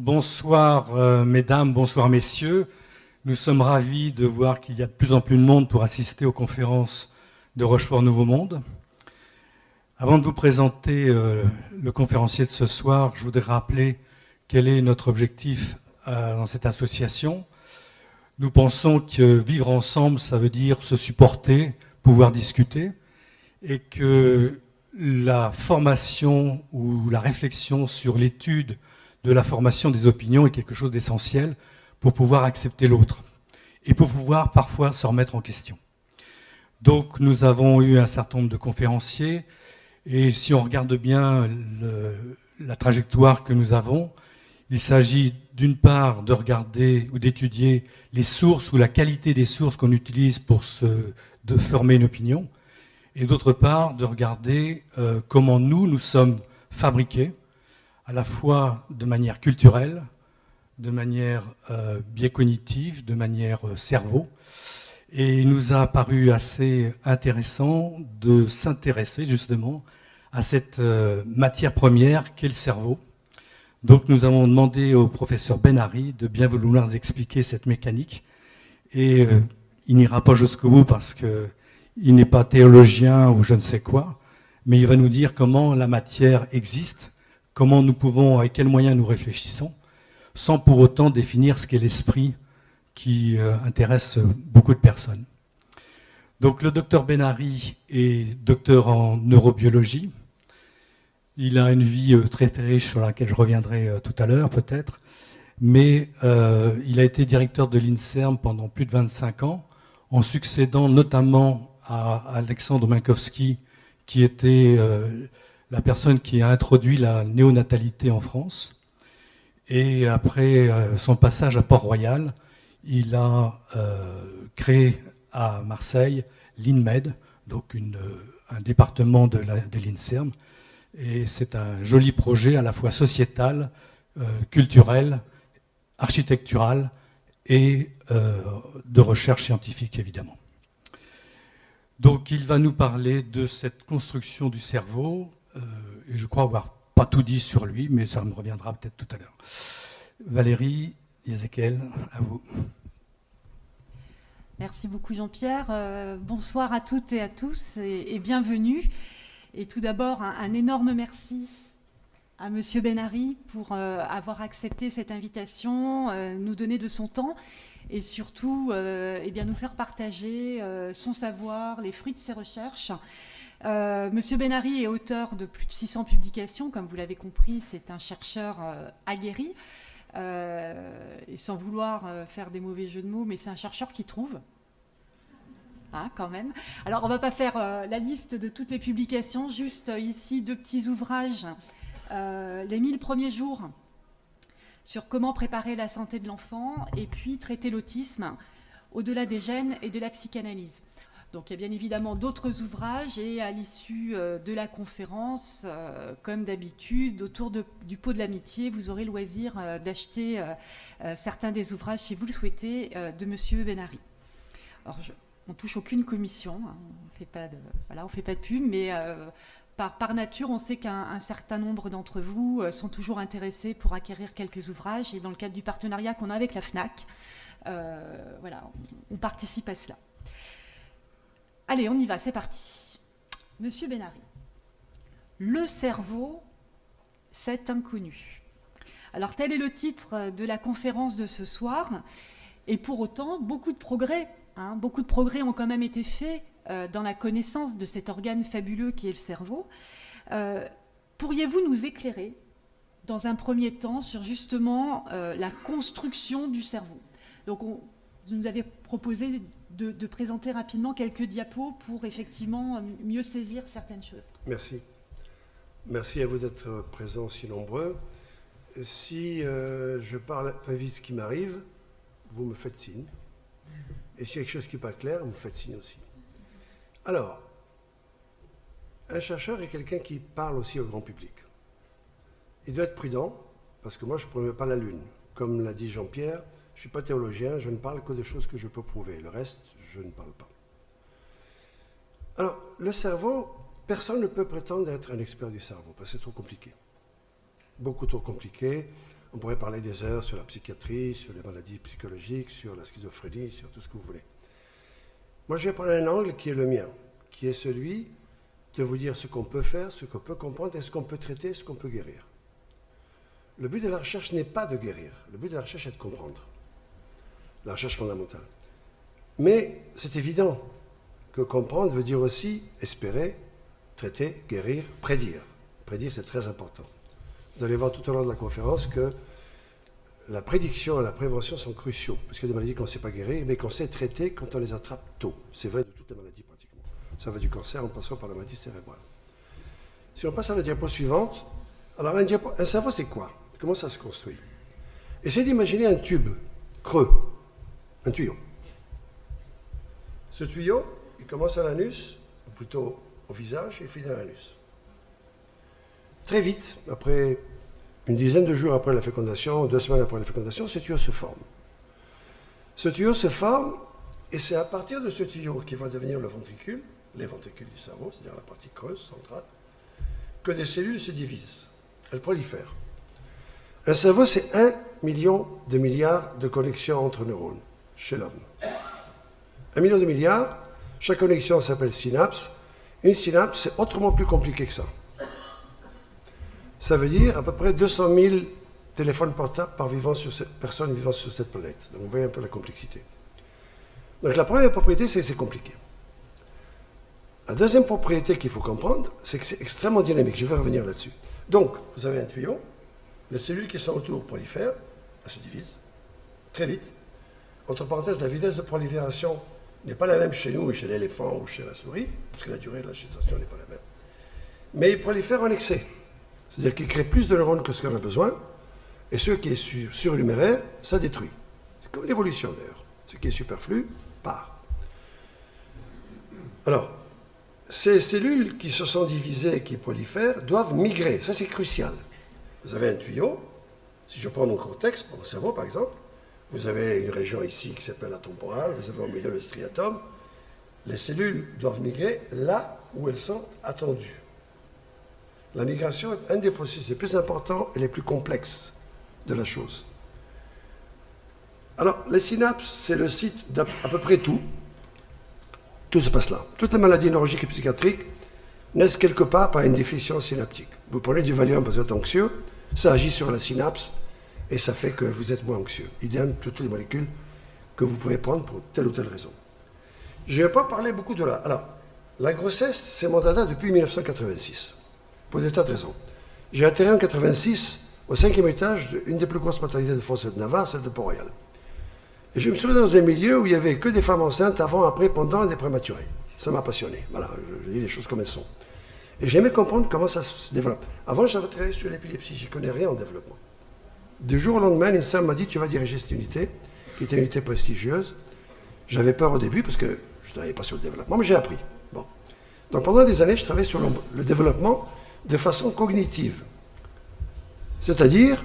Bonsoir mesdames, bonsoir messieurs. Nous sommes ravis de voir qu'il y a de plus en plus de monde pour assister aux conférences de Rochefort Nouveau Monde. Avant de vous présenter le conférencier de ce soir, je voudrais rappeler quel est notre objectif dans cette association. Nous pensons que vivre ensemble, ça veut dire se supporter, pouvoir discuter, et que la formation ou la réflexion sur l'étude de la formation des opinions est quelque chose d'essentiel pour pouvoir accepter l'autre et pour pouvoir parfois se remettre en question. Donc nous avons eu un certain nombre de conférenciers et si on regarde bien la trajectoire que nous avons, il s'agit d'une part de regarder ou d'étudier les sources ou la qualité des sources qu'on utilise pour de former une opinion et d'autre part de regarder comment nous sommes fabriqués à la fois de manière culturelle, de manière biais cognitive, de manière cerveau. Et il nous a paru assez intéressant de s'intéresser justement à cette matière première qu'est le cerveau. Donc nous avons demandé au professeur Benary de bien vouloir nous expliquer cette mécanique. Et il n'ira pas jusqu'au bout parce qu'il n'est pas théologien ou je ne sais quoi, mais il va nous dire comment la matière existe, comment nous pouvons, avec quels moyens nous réfléchissons, sans pour autant définir ce qu'est l'esprit qui intéresse beaucoup de personnes. Donc le docteur Benary est docteur en neurobiologie. Il a une vie très très riche sur laquelle je reviendrai tout à l'heure peut-être, mais il a été directeur de l'INSERM pendant plus de 25 ans, en succédant notamment à Alexandre Minkowski, qui était la personne qui a introduit la néonatalité en France. Et après son passage à Port-Royal, il a créé à Marseille l'INMED, donc un département de l'INSERM. Et c'est un joli projet à la fois sociétal, culturel, architectural et de recherche scientifique, évidemment. Donc il va nous parler de cette construction du cerveau, et je crois avoir pas tout dit sur lui, mais ça me reviendra peut-être tout à l'heure. Valérie, Ezekiel, à vous. Merci beaucoup Jean-Pierre. Bonsoir à toutes et à tous et bienvenue. Et tout d'abord, un énorme merci à Monsieur Benary pour avoir accepté cette invitation, nous donner de son temps et surtout nous faire partager son savoir, les fruits de ses recherches. Monsieur Benary est auteur de plus de 600 publications, comme vous l'avez compris, c'est un chercheur aguerri, et sans vouloir faire des mauvais jeux de mots, mais c'est un chercheur qui trouve. Hein, quand même. Alors, on ne va pas faire la liste de toutes les publications, juste ici 2 petits ouvrages. Les 1000 premiers jours sur comment préparer la santé de l'enfant et puis traiter l'autisme au-delà des gènes et de la psychanalyse. Donc il y a bien évidemment d'autres ouvrages et à l'issue de la conférence, comme d'habitude, autour du pot de l'amitié, vous aurez le loisir d'acheter certains des ouvrages, si vous le souhaitez, de Monsieur Benary. Alors on ne touche aucune commission, hein, on ne fait pas de pub, mais par nature, on sait qu'un certain nombre d'entre vous sont toujours intéressés pour acquérir quelques ouvrages et dans le cadre du partenariat qu'on a avec la FNAC, on participe à cela. Allez, on y va, c'est parti. Monsieur Benary, le cerveau, c'est inconnu. Alors, tel est le titre de la conférence de ce soir, et pour autant, beaucoup de progrès ont quand même été faits dans la connaissance de cet organe fabuleux qui est le cerveau. Pourriez-vous nous éclairer, dans un premier temps, sur justement la construction du cerveau ? Donc, vous nous avez proposé de présenter rapidement quelques diapos pour effectivement mieux saisir certaines choses. Merci. Merci à vous d'être présents si nombreux. Si je parle pas vite ce qui m'arrive, vous me faites signe. Et s'il y a quelque chose qui n'est pas clair, vous me faites signe aussi. Alors, un chercheur est quelqu'un qui parle aussi au grand public. Il doit être prudent, parce que moi je ne promets pas la lune. Comme l'a dit Jean-Pierre, je ne suis pas théologien, je ne parle que de choses que je peux prouver. Le reste, je ne parle pas. Alors, le cerveau, personne ne peut prétendre être un expert du cerveau, parce que c'est trop compliqué. Beaucoup trop compliqué. On pourrait parler des heures sur la psychiatrie, sur les maladies psychologiques, sur la schizophrénie, sur tout ce que vous voulez. Moi, je vais prendre un angle qui est le mien, qui est celui de vous dire ce qu'on peut faire, ce qu'on peut comprendre, et ce qu'on peut traiter, ce qu'on peut guérir. Le but de la recherche n'est pas de guérir. Le but de la recherche est de comprendre. La recherche fondamentale. Mais c'est évident que comprendre veut dire aussi espérer, traiter, guérir, prédire. Prédire, c'est très important. Vous allez voir tout au long de la conférence que la prédiction et la prévention sont cruciaux. Parce qu'il y a des maladies qu'on ne sait pas guérir, mais qu'on sait traiter quand on les attrape tôt. C'est vrai de toutes les maladies pratiquement. Ça va du cancer en passant par la maladie cérébrale. Si on passe à la diapo suivante, alors un cerveau c'est quoi? Comment ça se construit? Essayez d'imaginer un tube creux, un tuyau. Ce tuyau, il commence à l'anus, ou plutôt au visage, et il finit à l'anus. Très vite, après une dizaine de jours après la fécondation, 2 semaines après la fécondation, ce tuyau se forme. Ce tuyau se forme, et c'est à partir de ce tuyau qui va devenir le ventricule, les ventricules du cerveau, c'est-à-dire la partie creuse, centrale, que des cellules se divisent. Elles prolifèrent. Un cerveau, c'est 1 million de milliards de connexions entre neurones chez l'homme. 1 million de milliards, chaque connexion s'appelle synapse. Une synapse, c'est autrement plus compliqué que ça. Ça veut dire à peu près 200 000 téléphones portables par personne vivant sur cette planète. Donc vous voyez un peu la complexité. Donc la première propriété, c'est que c'est compliqué. La deuxième propriété qu'il faut comprendre, c'est que c'est extrêmement dynamique. Je vais revenir là-dessus. Donc, vous avez un tuyau, les cellules qui sont autour prolifèrent, elles se divisent très vite. Entre parenthèses, la vitesse de prolifération n'est pas la même chez nous et chez l'éléphant ou chez la souris, parce que la durée de la gestation n'est pas la même. Mais ils prolifèrent en excès. C'est-à-dire qu'ils créent plus de neurones que ce qu'on a besoin, et ce qui est surnuméraire, ça détruit. C'est comme l'évolution d'ailleurs. Ce qui est superflu part. Alors, ces cellules qui se sont divisées et qui prolifèrent doivent migrer. Ça, c'est crucial. Vous avez un tuyau. Si je prends mon cortex, mon cerveau par exemple, vous avez une région ici qui s'appelle la temporale, vous avez au milieu le striatum. Les cellules doivent migrer là où elles sont attendues. La migration est un des processus les plus importants et les plus complexes de la chose. Alors, les synapses, c'est le site d'à peu près tout. Tout se passe là. Toutes les maladies neurologiques et psychiatriques naissent quelque part par une déficience synaptique. Vous prenez du Valium parce que vous êtes anxieux, ça agit sur la synapse et ça fait que vous êtes moins anxieux. Idem, toutes les molécules que vous pouvez prendre pour telle ou telle raison. Je ne vais pas parler beaucoup de là. Alors, la grossesse, c'est mon dada depuis 1986, pour des tas de raisons. J'ai atterri en 1986 au 5e étage d'une des plus grosses maternités de France et de Navarre, celle de Port-Royal. Et je me suis retrouvé dans un milieu où il n'y avait que des femmes enceintes avant, après, pendant et des prématurés. Ça m'a passionné. Voilà, je dis les choses comme elles sont. Et j'aimais comprendre comment ça se développe. Avant, j'avais travaillé sur l'épilepsie. Je n'y connais rien en développement. Du jour au lendemain, l'INSERM m'a dit « Tu vas diriger cette unité », qui était une unité prestigieuse. J'avais peur au début parce que je ne travaillais pas sur le développement, mais j'ai appris. Bon. Donc pendant des années, je travaillais sur le développement de façon cognitive. C'est-à-dire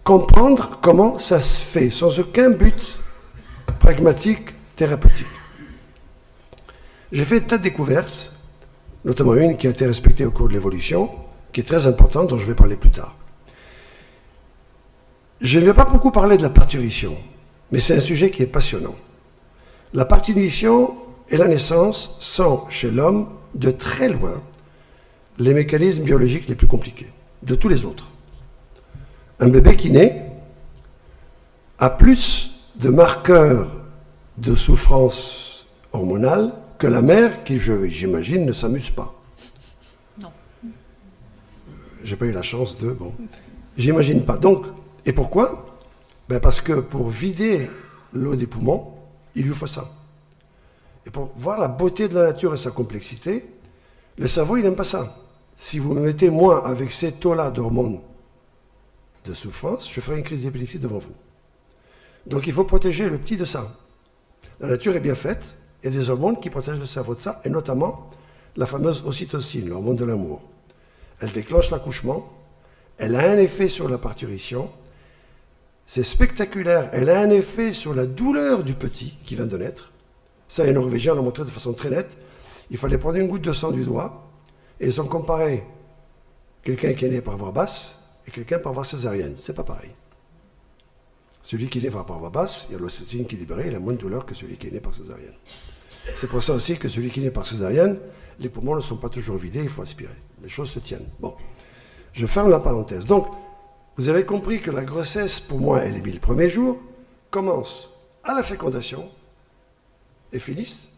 comprendre comment ça se fait, sans aucun but pragmatique, thérapeutique. J'ai fait des tas de découvertes, notamment une qui a été respectée au cours de l'évolution, qui est très importante, dont je vais parler plus tard. Je ne vais pas beaucoup parler de la parturition, mais c'est un sujet qui est passionnant. La parturition et la naissance sont, chez l'homme, de très loin, les mécanismes biologiques les plus compliqués, de tous les autres. Un bébé qui naît a plus de marqueurs de souffrance hormonale que la mère qui, j'imagine, ne s'amuse pas. Non. J'ai pas eu la chance de... Bon, j'imagine pas. Donc, et pourquoi? Ben parce que pour vider l'eau des poumons, il lui faut ça. Et pour voir la beauté de la nature et sa complexité, le cerveau, il n'aime pas ça. Si vous me mettez moi avec ces taux-là d'hormones de souffrance, je ferai une crise d'épilepsie devant vous. Donc il faut protéger le petit de ça. La nature est bien faite, il y a des hormones qui protègent le cerveau de ça, et notamment la fameuse ocytocine, l'hormone de l'amour. Elle déclenche l'accouchement, elle a un effet sur la parturition, c'est spectaculaire, elle a un effet sur la douleur du petit qui vient de naître. Ça, les Norvégiens l'ont montré de façon très nette. Il fallait prendre une goutte de sang du doigt, et ils ont comparé quelqu'un qui est né par voie basse et quelqu'un par voie césarienne. C'est pas pareil. Celui qui est né par voie basse, il y a l'ocytocine qui est libérée, il a moins de douleur que celui qui est né par césarienne. C'est pour ça aussi que celui qui est né par césarienne, les poumons ne sont pas toujours vidés, il faut aspirer. Les choses se tiennent. Bon, je ferme la parenthèse. Donc, vous avez compris que la grossesse, pour moi, elle est mise le premier jour, commence à la fécondation et finissent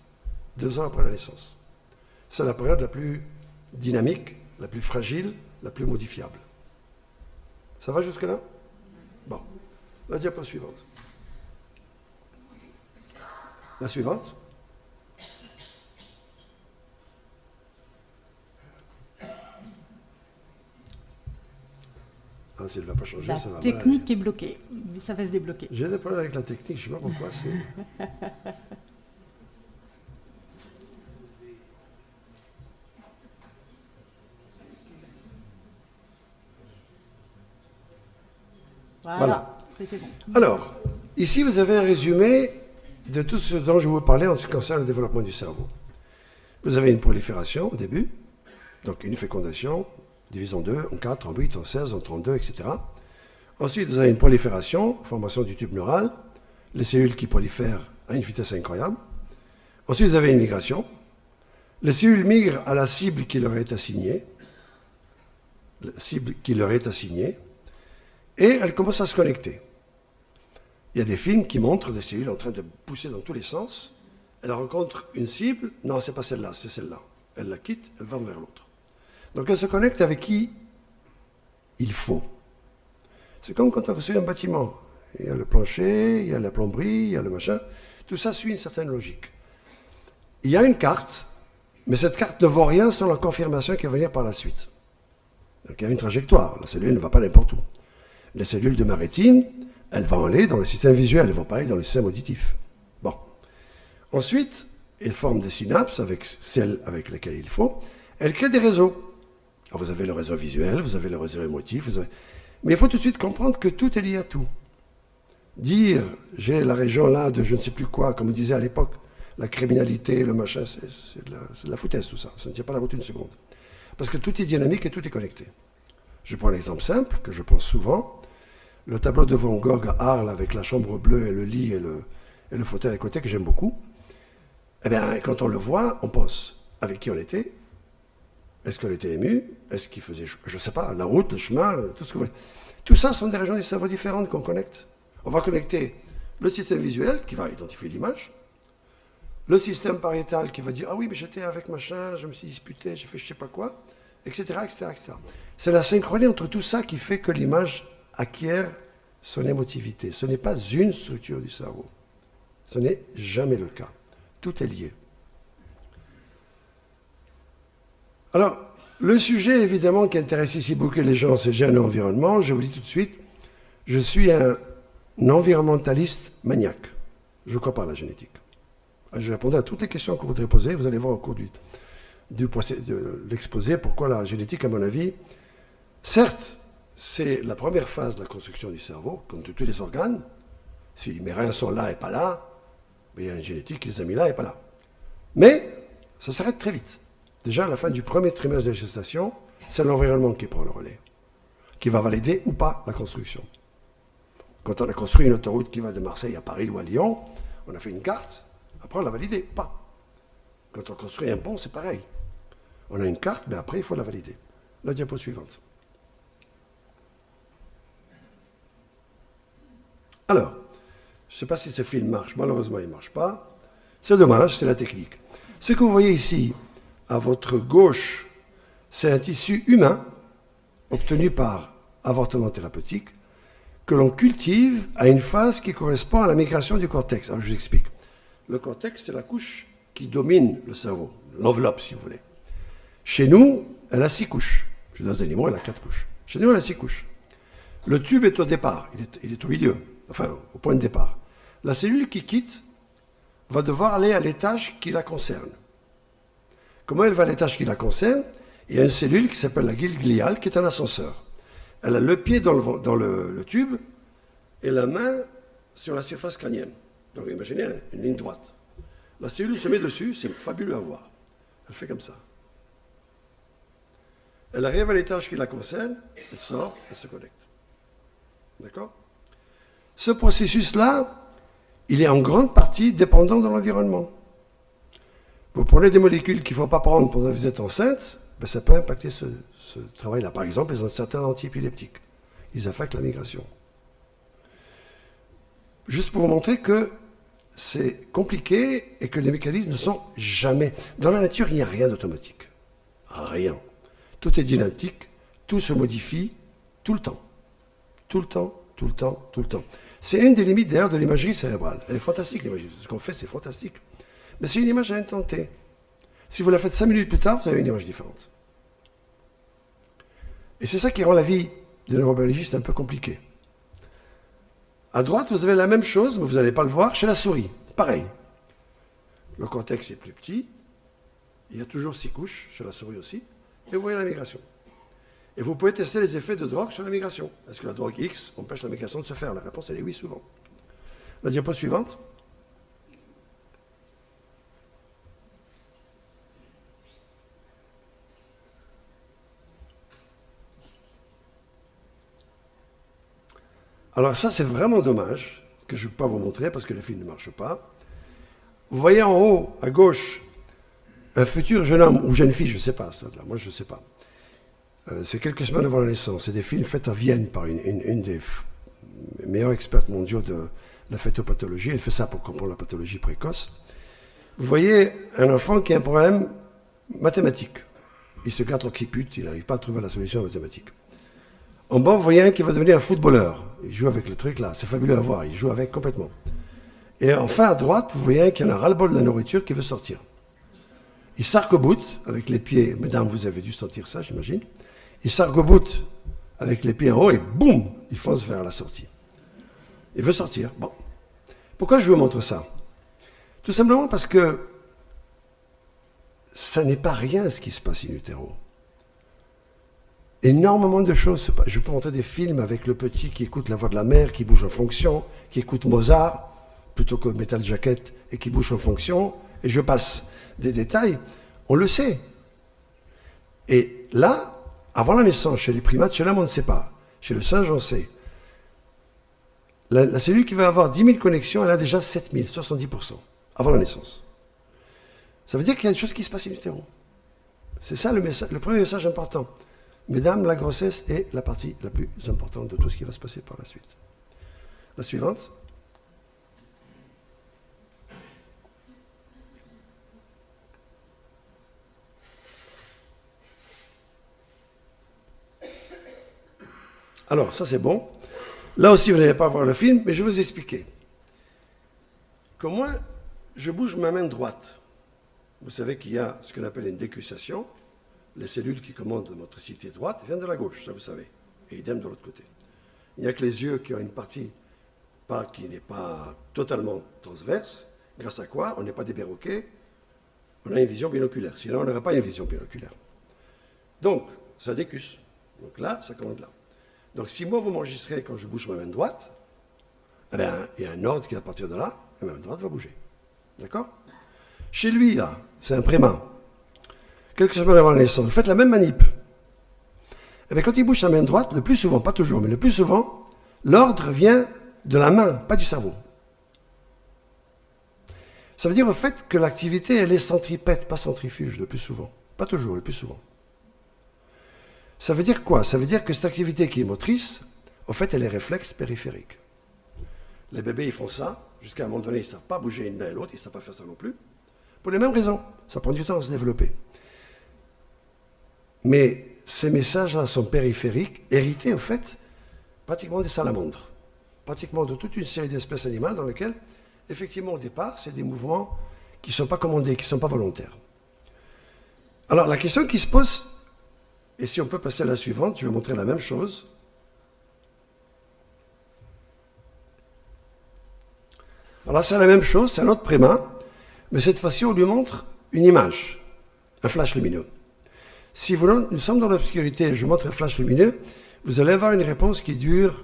2 ans après la naissance. C'est la période la plus dynamique, la plus fragile, la plus modifiable. Ça va jusque-là? Bon. La diapo suivante. La suivante. Ah, si elle ne va pas changer, La ça va. technique est bloquée, mais ça va se débloquer. J'ai des problèmes avec la technique, je ne sais pas pourquoi. C'est... Voilà. C'était bon. Alors, ici, vous avez un résumé de tout ce dont je vais vous parler en ce qui concerne le développement du cerveau. Vous avez une prolifération au début, donc une fécondation, divisée en 2, en 4, en 8, en 16, en 32, etc. Ensuite, vous avez une prolifération, formation du tube neural, les cellules qui prolifèrent à une vitesse incroyable. Ensuite, vous avez une migration. Les cellules migrent à la cible qui leur est assignée. Et elles commencent à se connecter. Il y a des films qui montrent des cellules en train de pousser dans tous les sens. Elles rencontrent une cible. Non, c'est pas celle-là, c'est celle-là. Elles la quittent, elles vont vers l'autre. Donc elles se connectent avec qui il faut. C'est comme quand on construit un bâtiment. Il y a le plancher, il y a la plomberie, il y a le machin. Tout ça suit une certaine logique. Il y a une carte, mais cette carte ne vaut rien sans la confirmation qui va venir par la suite. Donc il y a une trajectoire. La cellule ne va pas n'importe où. Les cellules de ma rétine, elles vont aller dans le système visuel, elles ne vont pas aller dans le système auditif. Bon. Ensuite, elles forment des synapses avec celles avec lesquelles il faut. Elles créent des réseaux. Alors vous avez le réseau visuel, vous avez le réseau émotif, mais il faut tout de suite comprendre que tout est lié à tout. Dire, j'ai la région là de je ne sais plus quoi, comme on disait à l'époque, la criminalité, le machin, c'est de la foutaise tout ça. Ça ne tient pas la route une seconde. Parce que tout est dynamique et tout est connecté. Je prends l'exemple simple, que je pense souvent. Le tableau de Van Gogh à Arles avec la chambre bleue et le lit et le fauteuil à côté, que j'aime beaucoup. Eh bien, quand on le voit, on pense avec qui on était. Est-ce qu'on était ému? Est-ce qu'il faisait, je ne sais pas, la route, le chemin, tout ce que vous voulez. Tout ça sont des régions du cerveau différentes qu'on connecte. On va connecter le système visuel qui va identifier l'image, le système pariétal qui va dire « Ah oui, mais j'étais avec machin, je me suis disputé, j'ai fait je ne sais pas quoi », etc., etc., etc. C'est la synchronie entre tout ça qui fait que l'image acquiert son émotivité. Ce n'est pas une structure du cerveau. Ce n'est jamais le cas. Tout est lié. Alors, le sujet, évidemment, qui intéresse ici beaucoup les gens, c'est gènes et environnement. Je vous dis tout de suite, je suis un environnementaliste maniaque. Je ne crois pas à la génétique. Je répondrai à toutes les questions que vous voudrez poser. Vous allez voir au cours de l'exposé pourquoi la génétique, à mon avis, certes, c'est la première phase de la construction du cerveau, comme de tous les organes. Si mes reins sont là et pas là, il y a une génétique qui les a mis là et pas là. Mais ça s'arrête très vite. Déjà, à la fin du premier trimestre de gestation, c'est l'environnement qui prend le relais, qui va valider ou pas la construction. Quand on a construit une autoroute qui va de Marseille à Paris ou à Lyon, on a fait une carte, après on l'a validée ou pas. Quand on construit un pont, c'est pareil. On a une carte, mais après, il faut la valider. La diapo suivante. Alors, je ne sais pas si ce film marche, malheureusement il ne marche pas. C'est dommage, c'est la technique. Ce que vous voyez ici, à votre gauche, c'est un tissu humain obtenu par avortement thérapeutique que l'on cultive à une phase qui correspond à la migration du cortex. Alors je vous explique. Le cortex, c'est la couche qui domine le cerveau, l'enveloppe si vous voulez. Chez nous, elle a 6 couches. Chez les animaux, elle a 4 couches. Chez nous, elle a 6 couches. Le tube est au départ, il est au milieu, enfin au point de départ. La cellule qui quitte va devoir aller à l'étage qui la concerne. Comment elle va à l'étage qui la concerne? Il y a une cellule qui s'appelle la guile gliale qui est un ascenseur. Elle a le pied dans le tube et la main sur la surface crânienne. Donc imaginez une ligne droite. La cellule se met dessus, c'est fabuleux à voir. Elle fait comme ça. Elle arrive à l'étage qui la concerne, elle sort, elle se connecte. D'accord? Ce processus-là, il est en grande partie dépendant de l'environnement. Vous prenez des molécules qu'il ne faut pas prendre pendant que vous êtes enceinte, ben ça peut impacter ce travail-là. Par exemple, certains antiépileptiques. Ils affectent la migration. Juste pour vous montrer que c'est compliqué et que les mécanismes ne sont jamais... Dans la nature, il n'y a rien d'automatique. Rien. Tout est dynamique, tout se modifie tout le temps. Tout le temps, tout le temps, tout le temps. C'est une des limites d'ailleurs de l'imagerie cérébrale. Elle est fantastique, l'imagerie. Ce qu'on fait, c'est fantastique. Mais c'est une image à un temps T. Si vous la faites 5 minutes plus tard, vous avez une image différente. Et c'est ça qui rend la vie des neurobiologistes un peu compliquée. À droite, vous avez la même chose, mais vous n'allez pas le voir, chez la souris. Pareil. Le cortex est plus petit. Il y a toujours 6 couches, chez la souris aussi. Et vous voyez la migration. Et vous pouvez tester les effets de drogue sur la migration. Est-ce que la drogue X empêche la migration de se faire? La réponse, elle est oui, souvent. La diapo suivante. Alors ça, c'est vraiment dommage que je ne peux pas vous montrer parce que le film ne marche pas. Vous voyez en haut, à gauche, un futur jeune homme ou jeune fille, je ne sais pas, ça, là, moi je ne sais pas. C'est quelques semaines avant la naissance. C'est des films faits à Vienne par une des meilleures expertes mondiaux de la phytopathologie. Elle fait ça pour comprendre la pathologie précoce. Vous voyez un enfant qui a un problème mathématique. Il se gâte l'occiput, il n'arrive pas à trouver la solution mathématique. En bas, vous voyez un qui va devenir un footballeur. Il joue avec le truc là, c'est fabuleux à voir, il joue avec complètement. Et enfin, à droite, vous voyez un qui en a ras-le-bol de la nourriture qui veut sortir. Il s'arc-boute avec les pieds, mesdames, vous avez dû sentir ça, j'imagine. Il s'arc-boute avec les pieds en haut et boum, il fonce vers la sortie. Il veut sortir. Bon. Pourquoi je vous montre ça? Tout simplement parce que ça n'est pas rien ce qui se passe in utero. Énormément de choses se passent. Je peux montrer des films avec le petit qui écoute la voix de la mère, qui bouge en fonction, qui écoute Mozart, plutôt que Metal Jacket, et qui bouge en fonction, et je passe des détails. On le sait. Et là, avant la naissance, chez les primates, chez l'homme, on ne sait pas. Chez le singe, on sait. La cellule qui va avoir 10 000 connexions, elle a déjà 7 000, 70%, avant la naissance. Ça veut dire qu'il y a des choses qui se passent in utero. C'est ça le premier message important. Mesdames, la grossesse est la partie la plus importante de tout ce qui va se passer par la suite. La suivante. Alors, ça c'est bon. Là aussi, vous n'allez pas voir le film, mais je vais vous expliquer. Que moi, je bouge ma main droite. Vous savez qu'il y a ce qu'on appelle une décussation. Les cellules qui commandent la motricité droite viennent de la gauche, ça vous savez. Et idem de l'autre côté. Il n'y a que les yeux qui ont une partie qui n'est pas totalement transverse, grâce à quoi on n'est pas des perroquets, on a une vision binoculaire. Sinon, on n'aurait pas une vision binoculaire. Donc, ça décusse. Donc là, ça commande là. Donc si moi, vous m'enregistrez quand je bouge ma main droite, eh bien, il y a un ordre qui, à partir de là, ma main droite va bouger. D'accord? Chez lui, là, c'est un prémat. Quelques semaines avant la naissance, vous faites la même manip. Eh bien, quand il bouge sa main droite, le plus souvent, pas toujours, mais le plus souvent, l'ordre vient de la main, pas du cerveau. Ça veut dire au fait que l'activité, elle est centripète, pas centrifuge, le plus souvent. Pas toujours, le plus souvent. Ça veut dire quoi? Ça veut dire que cette activité qui est motrice, au fait, elle est réflexe périphérique. Les bébés, ils font ça, jusqu'à un moment donné, ils ne savent pas bouger une main et l'autre, ils ne savent pas faire ça non plus. Pour les mêmes raisons, ça prend du temps à se développer. Mais ces messages-là sont périphériques, hérités, au fait, pratiquement des salamandres, pratiquement de toute une série d'espèces animales dans lesquelles, effectivement, au départ, c'est des mouvements qui ne sont pas commandés, qui ne sont pas volontaires. Alors, la question qui se pose, et si on peut passer à la suivante, je vais montrer la même chose. Alors, c'est la même chose, c'est un autre prémat, mais cette fois-ci, on lui montre une image, un flash lumineux. Si nous sommes dans l'obscurité et je montre un flash lumineux, vous allez avoir une réponse qui dure,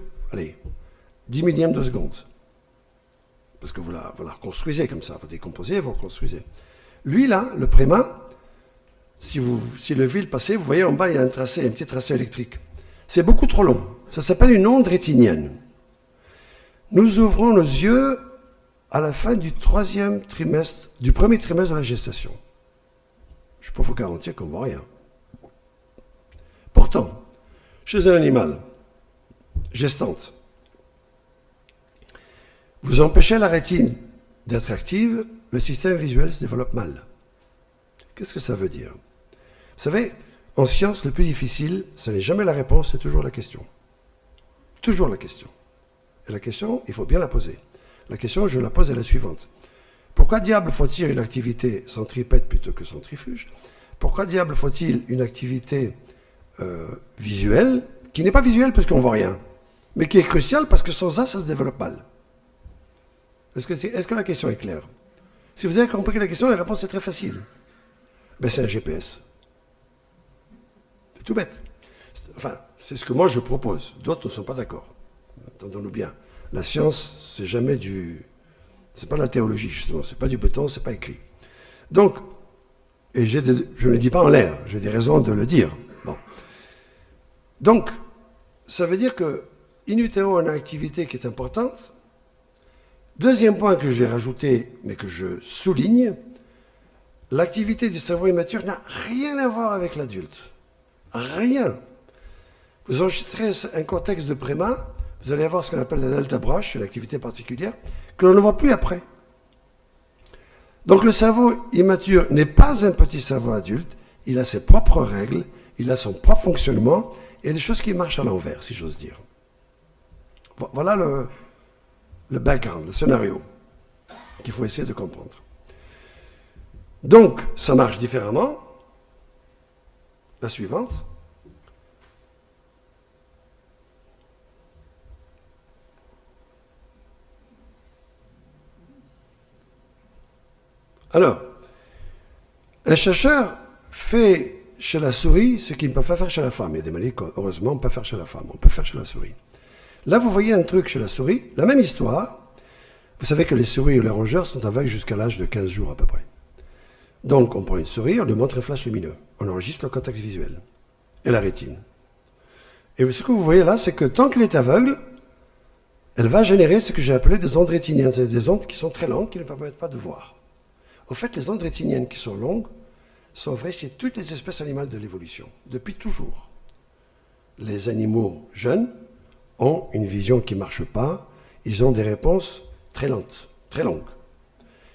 10 millièmes de seconde. Parce que vous la reconstruisez comme ça, vous décomposez, vous reconstruisez. Lui, là, le prémat, si le fil passait, vous voyez en bas, il y a un petit tracé électrique. C'est beaucoup trop long. Ça s'appelle une onde rétinienne. nous ouvrons nos yeux à la fin du premier trimestre de la gestation. Je peux vous garantir qu'on ne voit rien. Pourtant, chez un animal gestante, vous empêchez la rétine d'être active, le système visuel se développe mal. Qu'est-ce que ça veut dire? Vous savez, en science, le plus difficile, ce n'est jamais la réponse, c'est toujours la question. Toujours la question. Et la question, il faut bien la poser. La question, je la pose, est la suivante. Pourquoi diable faut-il une activité centripète plutôt que centrifuge? Pourquoi diable faut-il une activité visuelle, qui n'est pas visuelle parce qu'on ne voit rien, mais qui est cruciale parce que sans ça se développe mal? Est-ce que la question est claire? Si vous avez compris la question, la réponse est très facile. Ben, c'est un GPS. C'est tout bête. Enfin, c'est ce que moi je propose. D'autres ne sont pas d'accord. Entendons-nous bien. La science, c'est jamais c'est pas la théologie, justement. C'est pas du béton, c'est pas écrit. Donc, et je ne le dis pas en l'air, j'ai des raisons de le dire. Bon. Donc, ça veut dire que, in utero, on a une activité qui est importante. Deuxième point que j'ai rajouté, mais que je souligne, l'activité du cerveau immature n'a rien à voir avec l'adulte. Rien. Vous enregistrez un cortex de préma, vous allez avoir ce qu'on appelle la delta broche, une activité particulière, que l'on ne voit plus après. Donc le cerveau immature n'est pas un petit cerveau adulte, il a ses propres règles, il a son propre fonctionnement, et il y a des choses qui marchent à l'envers, si j'ose dire. Voilà le background, le scénario qu'il faut essayer de comprendre. Donc, ça marche différemment. La suivante. Alors, un chercheur fait chez la souris ce qu'il ne peut pas faire chez la femme. Il y a des maladies qu'heureusement on ne peut pas faire chez la femme, on peut faire chez la souris. Là, vous voyez un truc chez la souris, la même histoire. Vous savez que les souris ou les rongeurs sont aveugles jusqu'à l'âge de 15 jours à peu près. Donc, on prend une souris, on lui montre un flash lumineux. On enregistre le cortex visuel et la rétine. Et ce que vous voyez là, c'est que tant qu'elle est aveugle, elle va générer ce que j'ai appelé des ondes rétiniennes. C'est des ondes qui sont très longues, qui ne permettent pas de voir. Au fait, les ondes rétiniennes qui sont longues sont vraies chez toutes les espèces animales de l'évolution, depuis toujours. Les animaux jeunes ont une vision qui ne marche pas, ils ont des réponses très lentes, très longues,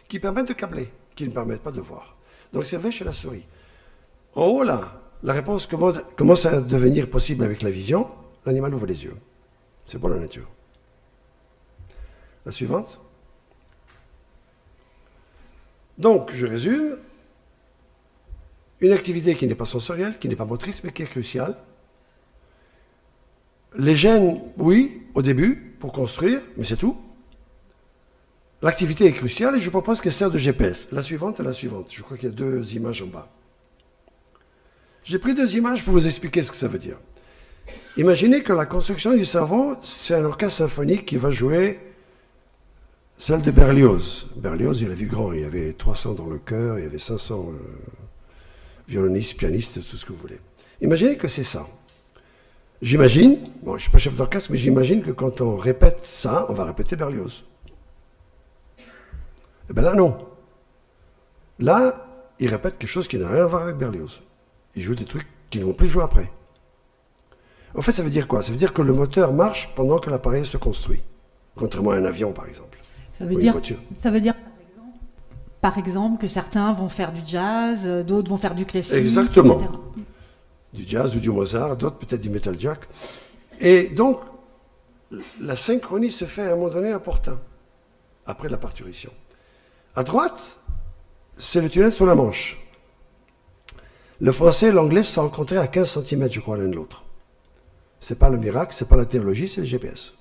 qui permettent de câbler, qui ne permettent pas de voir. Donc c'est vrai chez la souris. En haut là, la réponse commence à devenir possible avec la vision, l'animal ouvre les yeux. C'est bon la nature. La suivante. Donc, je résume. Une activité qui n'est pas sensorielle, qui n'est pas motrice, mais qui est cruciale. Les gènes, oui, au début, pour construire, mais c'est tout. L'activité est cruciale et je propose qu'elle sert de GPS. La suivante et la suivante. Je crois qu'il y a 2 images en bas. J'ai pris 2 images pour vous expliquer ce que ça veut dire. Imaginez que la construction du cerveau, c'est un orchestre symphonique qui va jouer celle de Berlioz. Berlioz, il a vu grand, il y avait 300 dans le chœur, il y avait 500 violonistes, pianistes, tout ce que vous voulez. Imaginez que c'est ça. J'imagine, bon, je ne suis pas chef d'orchestre, mais j'imagine que quand on répète ça, on va répéter Berlioz. Eh bien là, non. Là, il répète quelque chose qui n'a rien à voir avec Berlioz. Il joue des trucs qui ne vont plus jouer après. En fait, ça veut dire quoi? Ça veut dire que le moteur marche pendant que l'appareil se construit. Contrairement à un avion, par exemple. Ça veut dire, par exemple, que certains vont faire du jazz, d'autres vont faire du classique, exactement. etc. Du jazz ou du Mozart, d'autres peut-être du metal jack. Et donc, la synchronie se fait à un moment donné opportun, après la parturition. À droite, c'est le tunnel sur la Manche. Le français et l'anglais se sont rencontrés à 15 cm, je crois, l'un de l'autre. Ce n'est pas le miracle, ce n'est pas la théologie, c'est le GPS.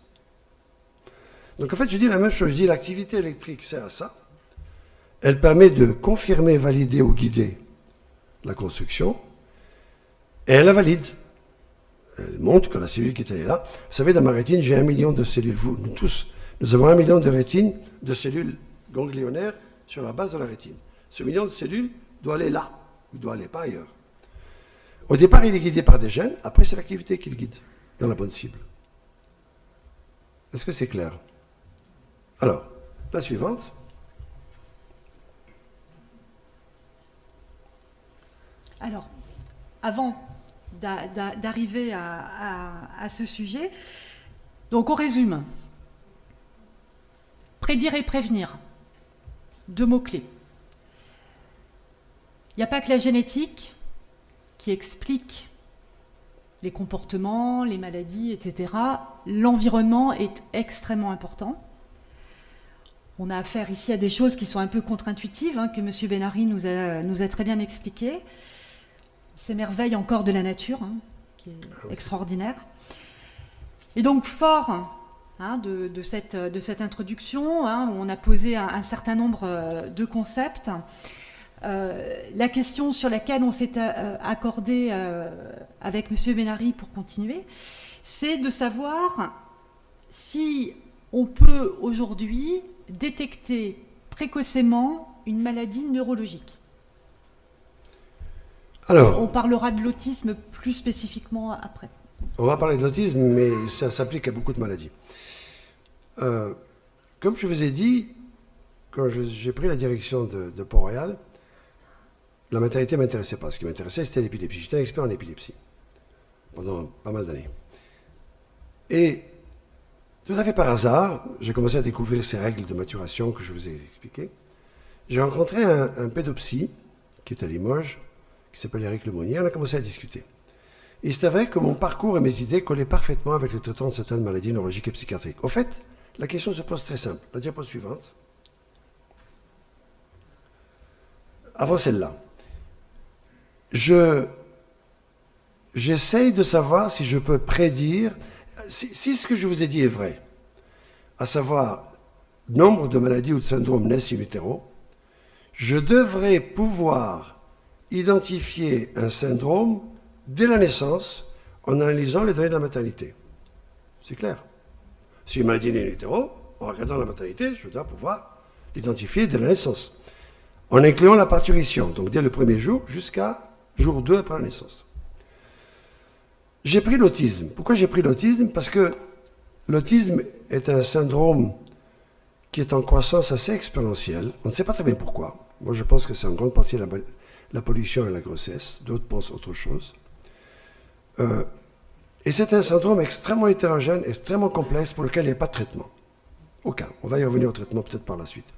Donc en fait, je dis la même chose. Je dis l'activité électrique sert à ça. Elle permet de confirmer, valider ou guider la construction. Et elle la valide. Elle montre que la cellule qui est là. Vous savez, dans ma rétine, j'ai 1 million de cellules. Nous tous, nous avons 1 million de rétines, de cellules ganglionnaires sur la base de la rétine. Ce million de cellules doit aller là, ou doit aller pas ailleurs. Au départ, il est guidé par des gènes. Après, c'est l'activité qui le guide dans la bonne cible. Est-ce que c'est clair? Alors, la suivante. Alors, avant d'arriver à ce sujet, donc on résume. Prédire et prévenir. 2 mots-clés. Il n'y a pas que la génétique qui explique les comportements, les maladies, etc. L'environnement est extrêmement important. On a affaire ici à des choses qui sont un peu contre-intuitives, que M. Benary nous a très bien expliquées. Ces merveilles encore de la nature, qui est extraordinaire. Et donc, fort de cette introduction, où on a posé un certain nombre de concepts, la question sur laquelle on s'est accordé avec M. Benary pour continuer, c'est de savoir si on peut aujourd'hui détecter précocement une maladie neurologique. Alors, on parlera de l'autisme plus spécifiquement après. On va parler de l'autisme, mais ça s'applique à beaucoup de maladies. Comme je vous ai dit, quand j'ai pris la direction de Port-Royal, la maternité ne m'intéressait pas. Ce qui m'intéressait, c'était l'épilepsie. J'étais un expert en épilepsie pendant pas mal d'années. Et tout à fait par hasard, j'ai commencé à découvrir ces règles de maturation que je vous ai expliquées. J'ai rencontré un pédopsie qui est à Limoges, qui s'appelle Éric Lemonnier. On a commencé à discuter. Et c'est vrai que mon parcours et mes idées collaient parfaitement avec le traitement de certaines maladies neurologiques et psychiatriques. Au fait, la question se pose très simple. La diapo suivante. Avant celle-là. J'essaye de savoir si je peux prédire, si ce que je vous ai dit est vrai, à savoir nombre de maladies ou de syndromes naissent in utero, je devrais pouvoir identifier un syndrome dès la naissance en analysant les données de la maternité. C'est clair. Si une maladie naît in utero, en regardant la maternité, je dois pouvoir l'identifier dès la naissance, en incluant la parturition, donc dès le premier jour jusqu'à jour 2 après la naissance. J'ai pris l'autisme. Pourquoi j'ai pris l'autisme? Parce que l'autisme est un syndrome qui est en croissance assez exponentielle. On ne sait pas très bien pourquoi. Moi, je pense que c'est en grande partie la pollution et la grossesse. D'autres pensent autre chose. Et c'est un syndrome extrêmement hétérogène, extrêmement complexe, pour lequel il n'y a pas de traitement. Aucun. On va y revenir au traitement peut-être par la suite.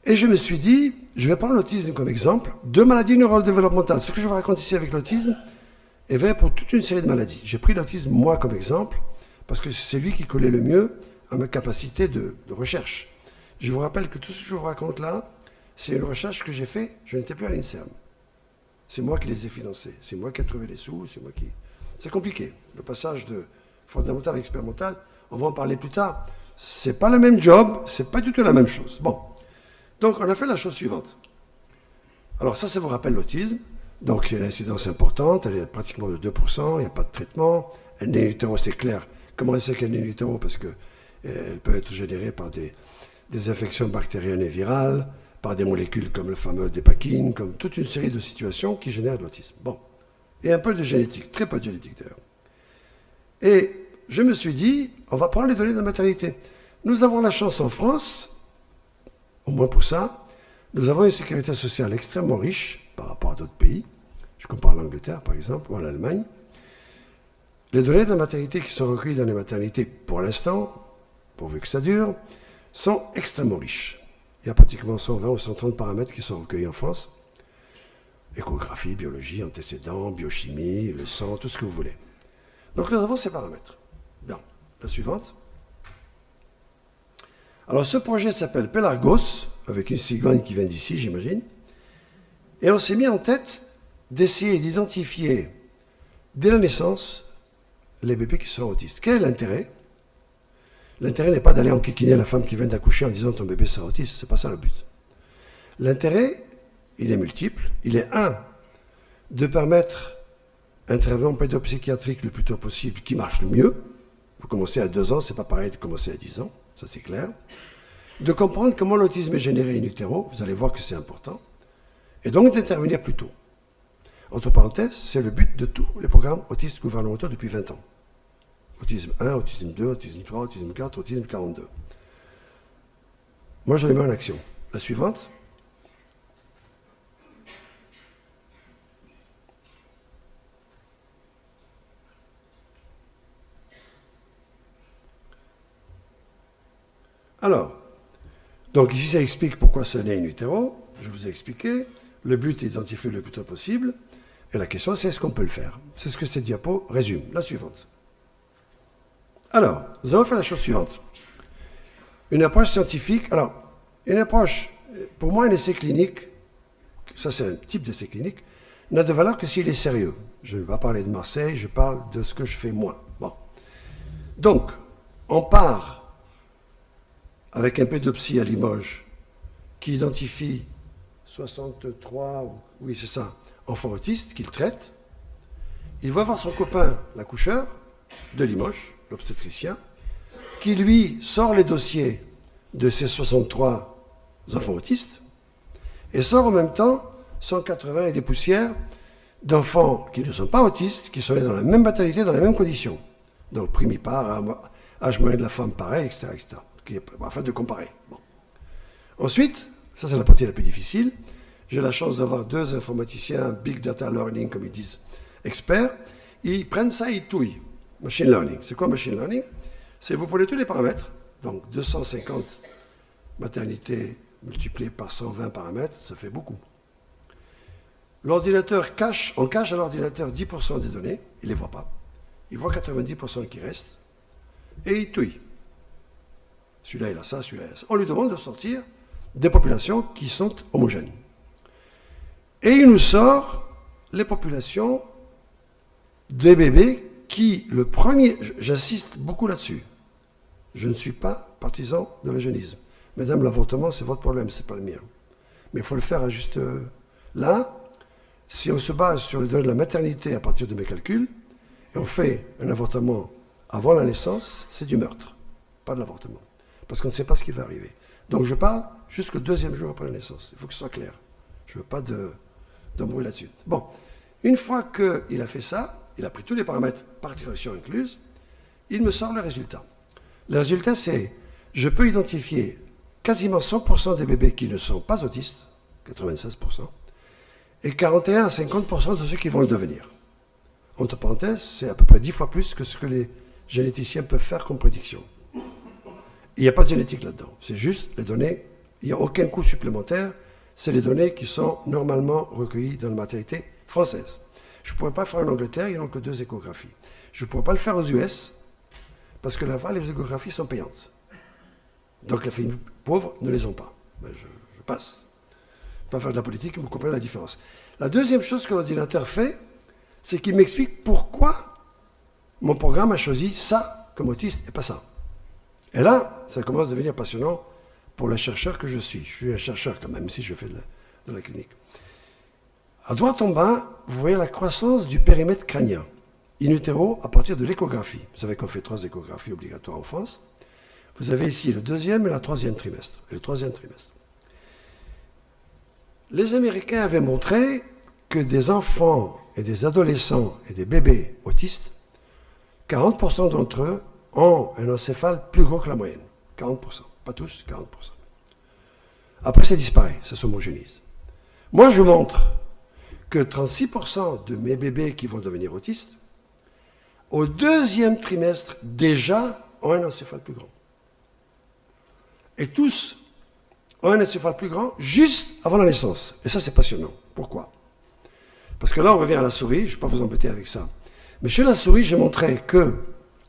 Et je me suis dit, je vais prendre l'autisme comme exemple de maladies neurodéveloppementales. Ce que je vous raconte ici avec l'autisme est vrai pour toute une série de maladies. J'ai pris l'autisme, moi, comme exemple, parce que c'est lui qui collait le mieux à ma capacité de recherche. Je vous rappelle que tout ce que je vous raconte là, c'est une recherche que j'ai faite, je n'étais plus à l'INSERM. C'est moi qui les ai financés, c'est moi qui ai trouvé les sous, c'est moi qui... C'est compliqué. Le passage de fondamental à expérimental, on va en parler plus tard. C'est pas le même job, c'est pas du tout la même chose. Bon. Donc, on a fait la chose suivante. Alors ça vous rappelle l'autisme. Donc, c'est une incidence importante, elle est pratiquement de 2%, il n'y a pas de traitement. Elle naît in utero, c'est clair. Comment elle sait qu'elle naît in utero? Parce qu'elle peut être générée par des infections bactériennes et virales, par des molécules comme le fameux dépakine, comme toute une série de situations qui génèrent de l'autisme. Bon. Et un peu de génétique, très peu de génétique d'ailleurs. Et je me suis dit, on va prendre les données de la maternité. Nous avons la chance en France, au moins pour ça, nous avons une sécurité sociale extrêmement riche par rapport à d'autres pays. Je compare l'Angleterre, par exemple, ou l'Allemagne. Les données de la maternité qui sont recueillies dans les maternités, pour l'instant, pourvu que ça dure, sont extrêmement riches. Il y a pratiquement 120 ou 130 paramètres qui sont recueillis en France. Échographie, biologie, antécédents, biochimie, le sang, tout ce que vous voulez. Donc nous avons ces paramètres. Bien. La suivante. Alors ce projet s'appelle Pelargos, avec une cigogne qui vient d'ici, j'imagine. Et on s'est mis en tête d'essayer d'identifier, dès la naissance, les bébés qui sont autistes. Quel est l'intérêt? L'intérêt n'est pas d'aller enquiquiner la femme qui vient d'accoucher en disant ton bébé sera autiste, c'est pas ça le but. L'intérêt, il est multiple. Il est de permettre un traitement pédopsychiatrique le plus tôt possible qui marche le mieux. Vous commencez à 2 ans, c'est pas pareil de commencer à 10 ans, ça c'est clair. De comprendre comment l'autisme est généré in utero, vous allez voir que c'est important. Et donc d'intervenir plus tôt. Entre parenthèses, c'est le but de tous les programmes autistes gouvernementaux depuis 20 ans. Autisme 1, autisme 2, autisme 3, autisme 4, autisme 42. Moi, je les mets en action. La suivante. Alors, donc ici, ça explique pourquoi ce n'est in utero. Je vous ai expliqué. Le but est d'identifier le plus tôt possible. Et la question, c'est est-ce qu'on peut le faire? C'est ce que cette diapo résume. La suivante. Alors, nous allons faire la chose suivante. Une approche scientifique. Alors, une approche, pour moi, un essai clinique, ça c'est un type d'essai clinique, n'a de valeur que s'il est sérieux. Je ne vais pas parler de Marseille, je parle de ce que je fais moi. Bon. Donc, on part avec un pédopsie à Limoges qui identifie 63, oui c'est ça, enfants autistes qu'il traite. Il va voir son copain, l'accoucheur de Limoges, l'obstétricien, qui lui sort les dossiers de ces 63 enfants autistes et sort en même temps 180 et des poussières d'enfants qui ne sont pas autistes, qui sont nés dans la même maternité, dans les mêmes conditions. Donc primipare, âge moyen de la femme pareil, etc. Afin de comparer. Bon. Ensuite, ça c'est la partie la plus difficile, j'ai la chance d'avoir 2 informaticiens Big Data Learning, comme ils disent, experts. Ils prennent ça et ils touillent. Machine Learning. C'est quoi Machine Learning? C'est vous prenez tous les paramètres, donc 250 maternités multipliées par 120 paramètres, ça fait beaucoup. L'ordinateur on cache à l'ordinateur 10% des données, il ne les voit pas. Il voit 90% qui restent, et il touille. Celui-là, il a ça, celui-là, il a ça. On lui demande de sortir des populations qui sont homogènes. Et il nous sort les populations des bébés qui, le premier, j'insiste beaucoup là-dessus, je ne suis pas partisan de l'eugénisme. Mesdames, l'avortement, c'est votre problème, c'est pas le mien. Mais il faut le faire à juste... Là, si on se base sur les données de la maternité à partir de mes calculs, et on fait un avortement avant la naissance, c'est du meurtre, pas de l'avortement. Parce qu'on ne sait pas ce qui va arriver. Donc je parle jusqu'au 2e jour après la naissance. Il faut que ce soit clair. Je ne veux pas d'embrouille là-dessus. Bon, une fois qu'il a fait ça, il a pris tous les paramètres, parturition incluse, il me sort le résultat. Le résultat, c'est, je peux identifier quasiment 100% des bébés qui ne sont pas autistes, 96%, et 41 à 50% de ceux qui vont le devenir. Entre parenthèses, c'est à peu près 10 fois plus que ce que les généticiens peuvent faire comme prédiction. Il n'y a pas de génétique là-dedans. C'est juste les données, il n'y a aucun coût supplémentaire, c'est les données qui sont normalement recueillies dans la maternité française. Je ne pourrais pas le faire en Angleterre, ils n'ont que 2 échographies. Je ne pourrais pas le faire aux US, parce que là-bas, les échographies sont payantes. Donc les familles pauvres ne les ont pas. Mais je passe. Je ne vais pas faire de la politique, vous comprenez la différence. La deuxième chose que l'ordinateur fait, c'est qu'il m'explique pourquoi mon programme a choisi ça comme autiste et pas ça. Et là, ça commence à devenir passionnant pour le chercheur que je suis. Je suis un chercheur quand même, si je fais de la clinique. À droite en bas, vous voyez la croissance du périmètre crânien, in utero, à partir de l'échographie. Vous savez qu'on fait 3 échographies obligatoires en France. Vous avez ici le 2e et le 3e trimestre. Les Américains avaient montré que des enfants et des adolescents et des bébés autistes, 40% d'entre eux ont un encéphale plus gros que la moyenne. 40%. Pas tous, 40%. Après, ça disparaît, ça s'homogénise. Moi, je montre que 36% de mes bébés qui vont devenir autistes, au 2e trimestre, déjà, ont un encéphale plus grand. Et tous ont un encéphale plus grand juste avant la naissance. Et ça, c'est passionnant. Pourquoi? Parce que là, on revient à la souris, je ne vais pas vous embêter avec ça. Mais chez la souris, j'ai montré que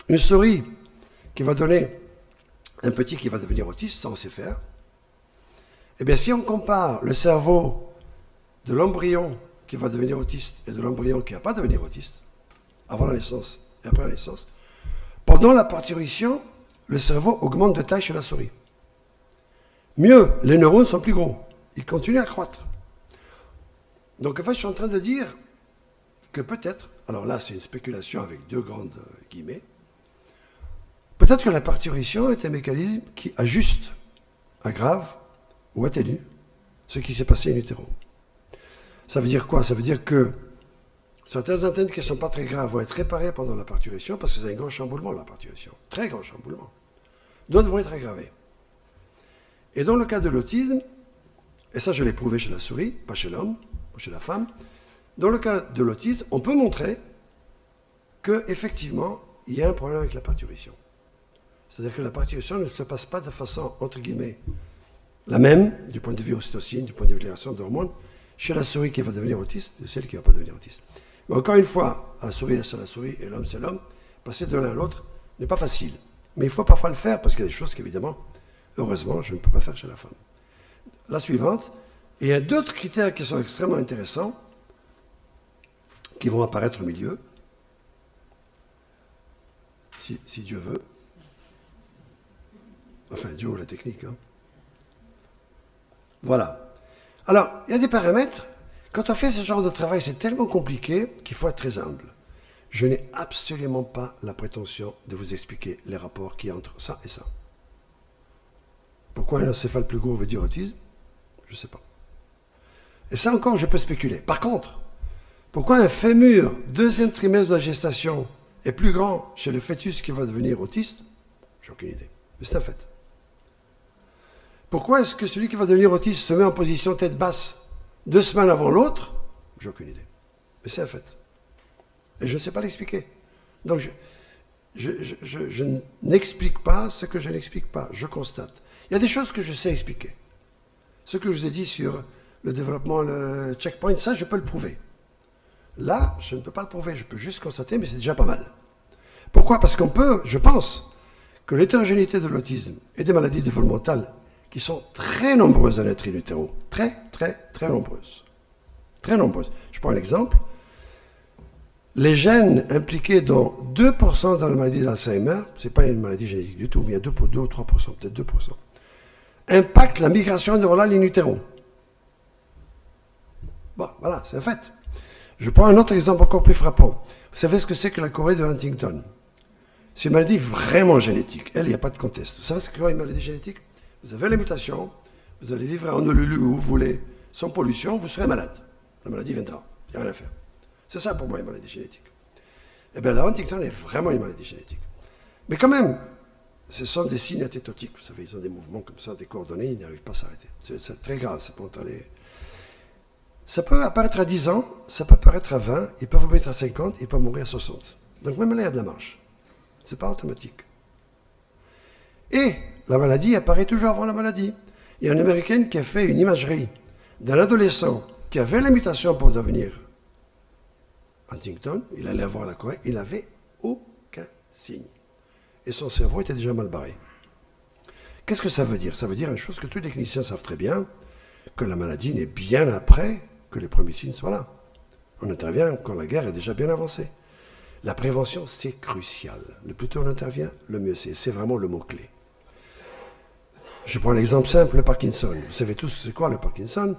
une souris qui va donner un petit qui va devenir autiste, ça on sait faire, eh bien si on compare le cerveau de l'embryon qui va devenir autiste et de l'embryon qui ne va pas devenir autiste, avant la naissance et après la naissance, pendant la parturition, le cerveau augmente de taille chez la souris. Mieux, les neurones sont plus gros, ils continuent à croître. Donc en fait, je suis en train de dire que peut-être, alors là c'est une spéculation avec 2 grandes guillemets, peut-être que la parturition est un mécanisme qui ajuste, aggrave ou atténue ce qui s'est passé in utero. Ça veut dire quoi? Ça veut dire que certaines antennes qui ne sont pas très graves vont être réparées pendant la parturition parce que c'est un grand chamboulement la parturition, très grand chamboulement. D'autres vont être aggravées. Et dans le cas de l'autisme, et ça je l'ai prouvé chez la souris, pas chez l'homme, ou chez la femme, dans le cas de l'autisme, on peut montrer qu'effectivement, il y a un problème avec la parturition. C'est-à-dire que la parturition ne se passe pas de façon, entre guillemets, la même, du point de vue ocytocine, du point de vue de libération d'hormones, chez la souris qui va devenir autiste et celle qui ne va pas devenir autiste. Mais encore une fois, la souris c'est la souris et l'homme c'est l'homme, passer de l'un à l'autre n'est pas facile. Mais il faut parfois le faire parce qu'il y a des choses qu'évidemment, heureusement, je ne peux pas faire chez la femme. La suivante, et il y a d'autres critères qui sont extrêmement intéressants, qui vont apparaître au milieu, si Dieu veut. Enfin, Dieu ou la technique. Hein. Voilà. Alors, il y a des paramètres. Quand on fait ce genre de travail, c'est tellement compliqué qu'il faut être très humble. Je n'ai absolument pas la prétention de vous expliquer les rapports qu'il y a entre ça et ça. Pourquoi un encéphale plus gros veut dire autisme? Je ne sais pas. Et ça encore, je peux spéculer. Par contre, pourquoi un fémur, deuxième trimestre de la gestation, est plus grand chez le fœtus qui va devenir autiste? J'ai aucune idée. Mais c'est un fait. Pourquoi est-ce que celui qui va devenir autiste se met en position tête basse 2 semaines avant l'autre? J'ai aucune idée. Mais c'est un fait. Et je ne sais pas l'expliquer. Donc je n'explique pas ce que je n'explique pas. Je constate. Il y a des choses que je sais expliquer. Ce que je vous ai dit sur le développement, le checkpoint, ça, je peux le prouver. Là, je ne peux pas le prouver. Je peux juste constater, mais c'est déjà pas mal. Pourquoi? Parce qu'on peut, je pense, que l'hétérogénéité de l'autisme et des maladies développementales qui sont très nombreuses à l'être in utero, très, très, très nombreuses. Très nombreuses. Je prends un exemple. Les gènes impliqués dans 2% dans la maladie d'Alzheimer, ce n'est pas une maladie génétique du tout, mais il y a 2 ou 3%, peut-être 2%, impactent la migration neuronale in utero. Bon, voilà, c'est un fait. Je prends un autre exemple encore plus frappant. Vous savez ce que c'est que la chorée de Huntington? C'est une maladie vraiment génétique. Elle, il n'y a pas de conteste. Vous savez ce qu'est une maladie génétique? Vous avez la mutation, vous allez vivre en Honolulu où vous voulez, sans pollution, vous serez malade. La maladie viendra. Il n'y a rien à faire. C'est ça pour moi une maladie génétique. Eh bien, la Huntington est vraiment une maladie génétique. Mais quand même, ce sont des signes athétotiques. Vous savez, ils ont des mouvements comme ça, des coordonnées, ils n'arrivent pas à s'arrêter. C'est très grave, ça peut entraîner. Ça peut apparaître à 10 ans, ça peut apparaître à 20, ils peuvent mourir à 50, ils peuvent mourir à 60. Donc même là, il y a de la marge. Ce n'est pas automatique. Et la maladie apparaît toujours avant la maladie. Il y a une Américaine qui a fait une imagerie d'un adolescent qui avait la mutation pour devenir Huntington, il allait avoir la Corée, il n'avait aucun signe. Et son cerveau était déjà mal barré. Qu'est-ce que ça veut dire? Ça veut dire une chose que tous les cliniciens savent très bien, que la maladie n'est bien après que les premiers signes soient là. On intervient quand la guerre est déjà bien avancée. La prévention, c'est crucial. Le plus tôt on intervient, le mieux c'est. C'est vraiment le mot-clé. Je prends l'exemple simple, le Parkinson. Vous savez tous c'est quoi le Parkinson?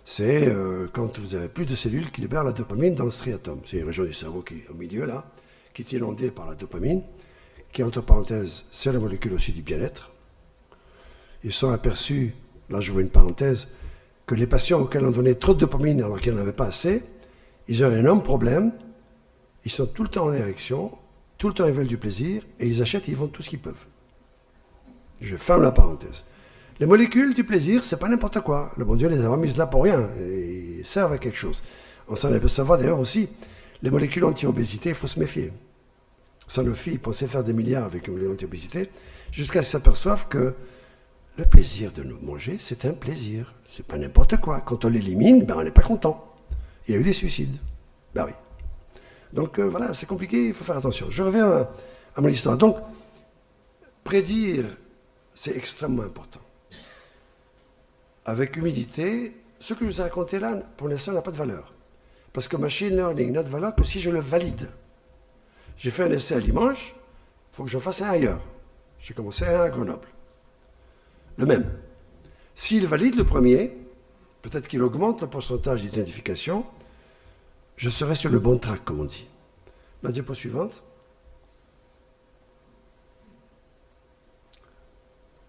C'est quand vous avez plus de cellules qui libèrent la dopamine dans le striatum. C'est une région du cerveau qui est au milieu là, qui est inondée par la dopamine, qui entre parenthèses, c'est la molécule aussi du bien-être. Ils sont aperçus, là je vois une parenthèse, que les patients auxquels on donnait trop de dopamine alors qu'ils n'en avaient pas assez, ils ont un énorme problème, ils sont tout le temps en érection, tout le temps ils veulent du plaisir, et ils achètent et ils vendent tout ce qu'ils peuvent. Je ferme la parenthèse. Les molécules du plaisir, c'est pas n'importe quoi. Le bon Dieu les a pas mises là pour rien. Ils servent à quelque chose. On s'en peut savoir d'ailleurs aussi, les molécules anti-obésité, il faut se méfier. Sanofi pensait faire des milliards avec une molécule anti-obésité, jusqu'à ce qu'ils s'aperçoivent que le plaisir de nous manger, c'est un plaisir. C'est pas n'importe quoi. Quand on l'élimine, ben on n'est pas content. Il y a eu des suicides. Ben oui. Donc voilà, c'est compliqué, il faut faire attention. Je reviens à mon histoire. Donc, prédire, c'est extrêmement important. Avec humilité, ce que je vous ai raconté là, pour l'instant, n'a pas de valeur. Parce que machine learning n'a de valeur que si je le valide. J'ai fait un essai à Limoges, il faut que je fasse un ailleurs. J'ai commencé un à Grenoble. Le même. S'il valide le premier, peut-être qu'il augmente le pourcentage d'identification, je serai sur le bon track, comme on dit. La diapo suivante.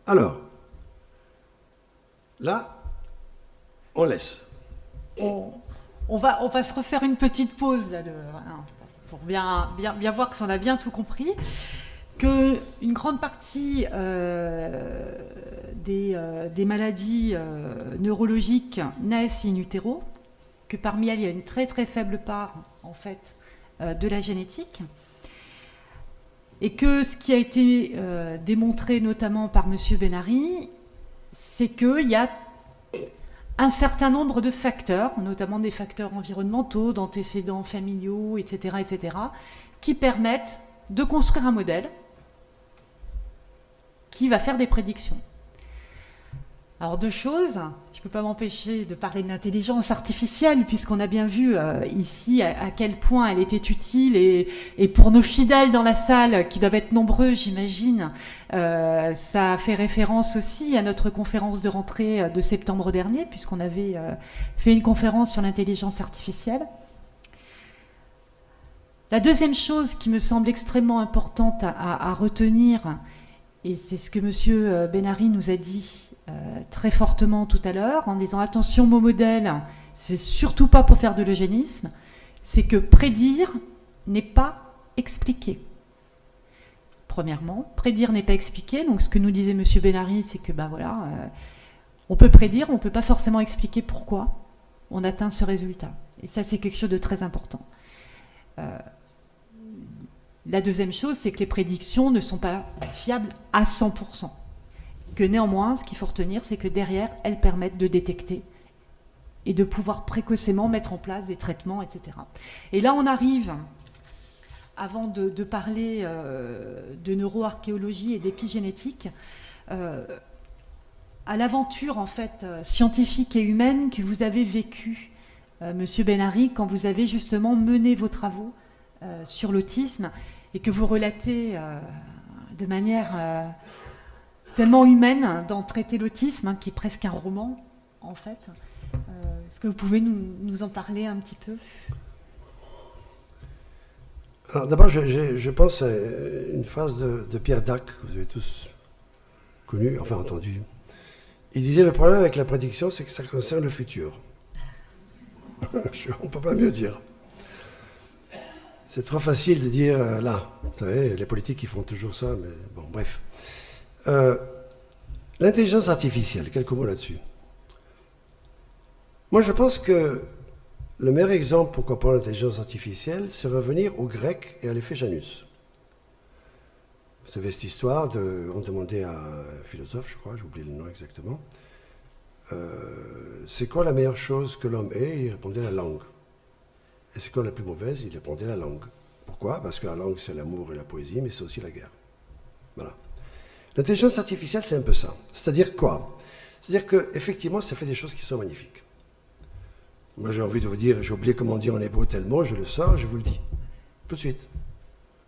Alors, là, on laisse. On va se refaire une petite pause là, pour bien voir qu'on a bien tout compris. Qu'une grande partie des maladies neurologiques naissent in utero, que parmi elles, il y a une très très faible part, en fait, de la génétique, et que ce qui a été démontré notamment par M. Benary, c'est qu'il y a un certain nombre de facteurs, notamment des facteurs environnementaux, d'antécédents familiaux, etc., qui permettent de construire un modèle qui va faire des prédictions. Alors 2 choses, je ne peux pas m'empêcher de parler de l'intelligence artificielle, puisqu'on a bien vu ici à quel point elle était utile, et pour nos fidèles dans la salle, qui doivent être nombreux, j'imagine, ça fait référence aussi à notre conférence de rentrée de septembre dernier, puisqu'on avait fait une conférence sur l'intelligence artificielle. La deuxième chose qui me semble extrêmement importante à retenir, et c'est ce que M. Benary nous a dit très fortement tout à l'heure, en disant attention, mon modèle, c'est surtout pas pour faire de l'eugénisme, c'est que prédire n'est pas expliquer. Premièrement, prédire n'est pas expliquer. Donc ce que nous disait M. Benary, c'est que on peut prédire, on ne peut pas forcément expliquer pourquoi on atteint ce résultat. Et ça, c'est quelque chose de très important. La deuxième chose, c'est que les prédictions ne sont pas fiables à 100%. Que néanmoins, ce qu'il faut retenir, c'est que derrière, elles permettent de détecter et de pouvoir précocement mettre en place des traitements, etc. Et là, on arrive, avant de parler de neuroarchéologie et d'épigénétique, à l'aventure en fait scientifique et humaine que vous avez vécue, Monsieur Benary, quand vous avez justement mené vos travaux sur l'autisme, et que vous relatez de manière tellement humaine dans Traiter l'autisme, qui est presque un roman, en fait. Est-ce que vous pouvez nous en parler un petit peu ? Alors d'abord, je pense à une phrase de Pierre Dac, que vous avez tous connu, enfin entendu. Il disait, le problème avec la prédiction, c'est que ça concerne le futur. On ne peut pas mieux dire. C'est trop facile de dire là. Vous savez, les politiques, ils font toujours ça, mais bon, bref. L'intelligence artificielle, quelques mots là-dessus. Moi, je pense que le meilleur exemple pour comprendre l'intelligence artificielle, c'est revenir au grec et à l'effet Janus. Vous savez cette histoire, on demandait à un philosophe, je crois, j'ai oublié le nom exactement, c'est quoi la meilleure chose que l'homme ait ? Il répondait la langue. Et c'est quoi la plus mauvaise ? Il répondait la langue. Pourquoi ? Parce que la langue, c'est l'amour et la poésie, mais c'est aussi la guerre. Voilà. L'intelligence artificielle, c'est un peu ça. C'est-à-dire quoi ? C'est-à-dire qu'effectivement, ça fait des choses qui sont magnifiques. Moi, j'ai envie de vous dire, j'ai oublié comment dire en hébreu tel mot, je le sors, je vous le dis. Tout de suite.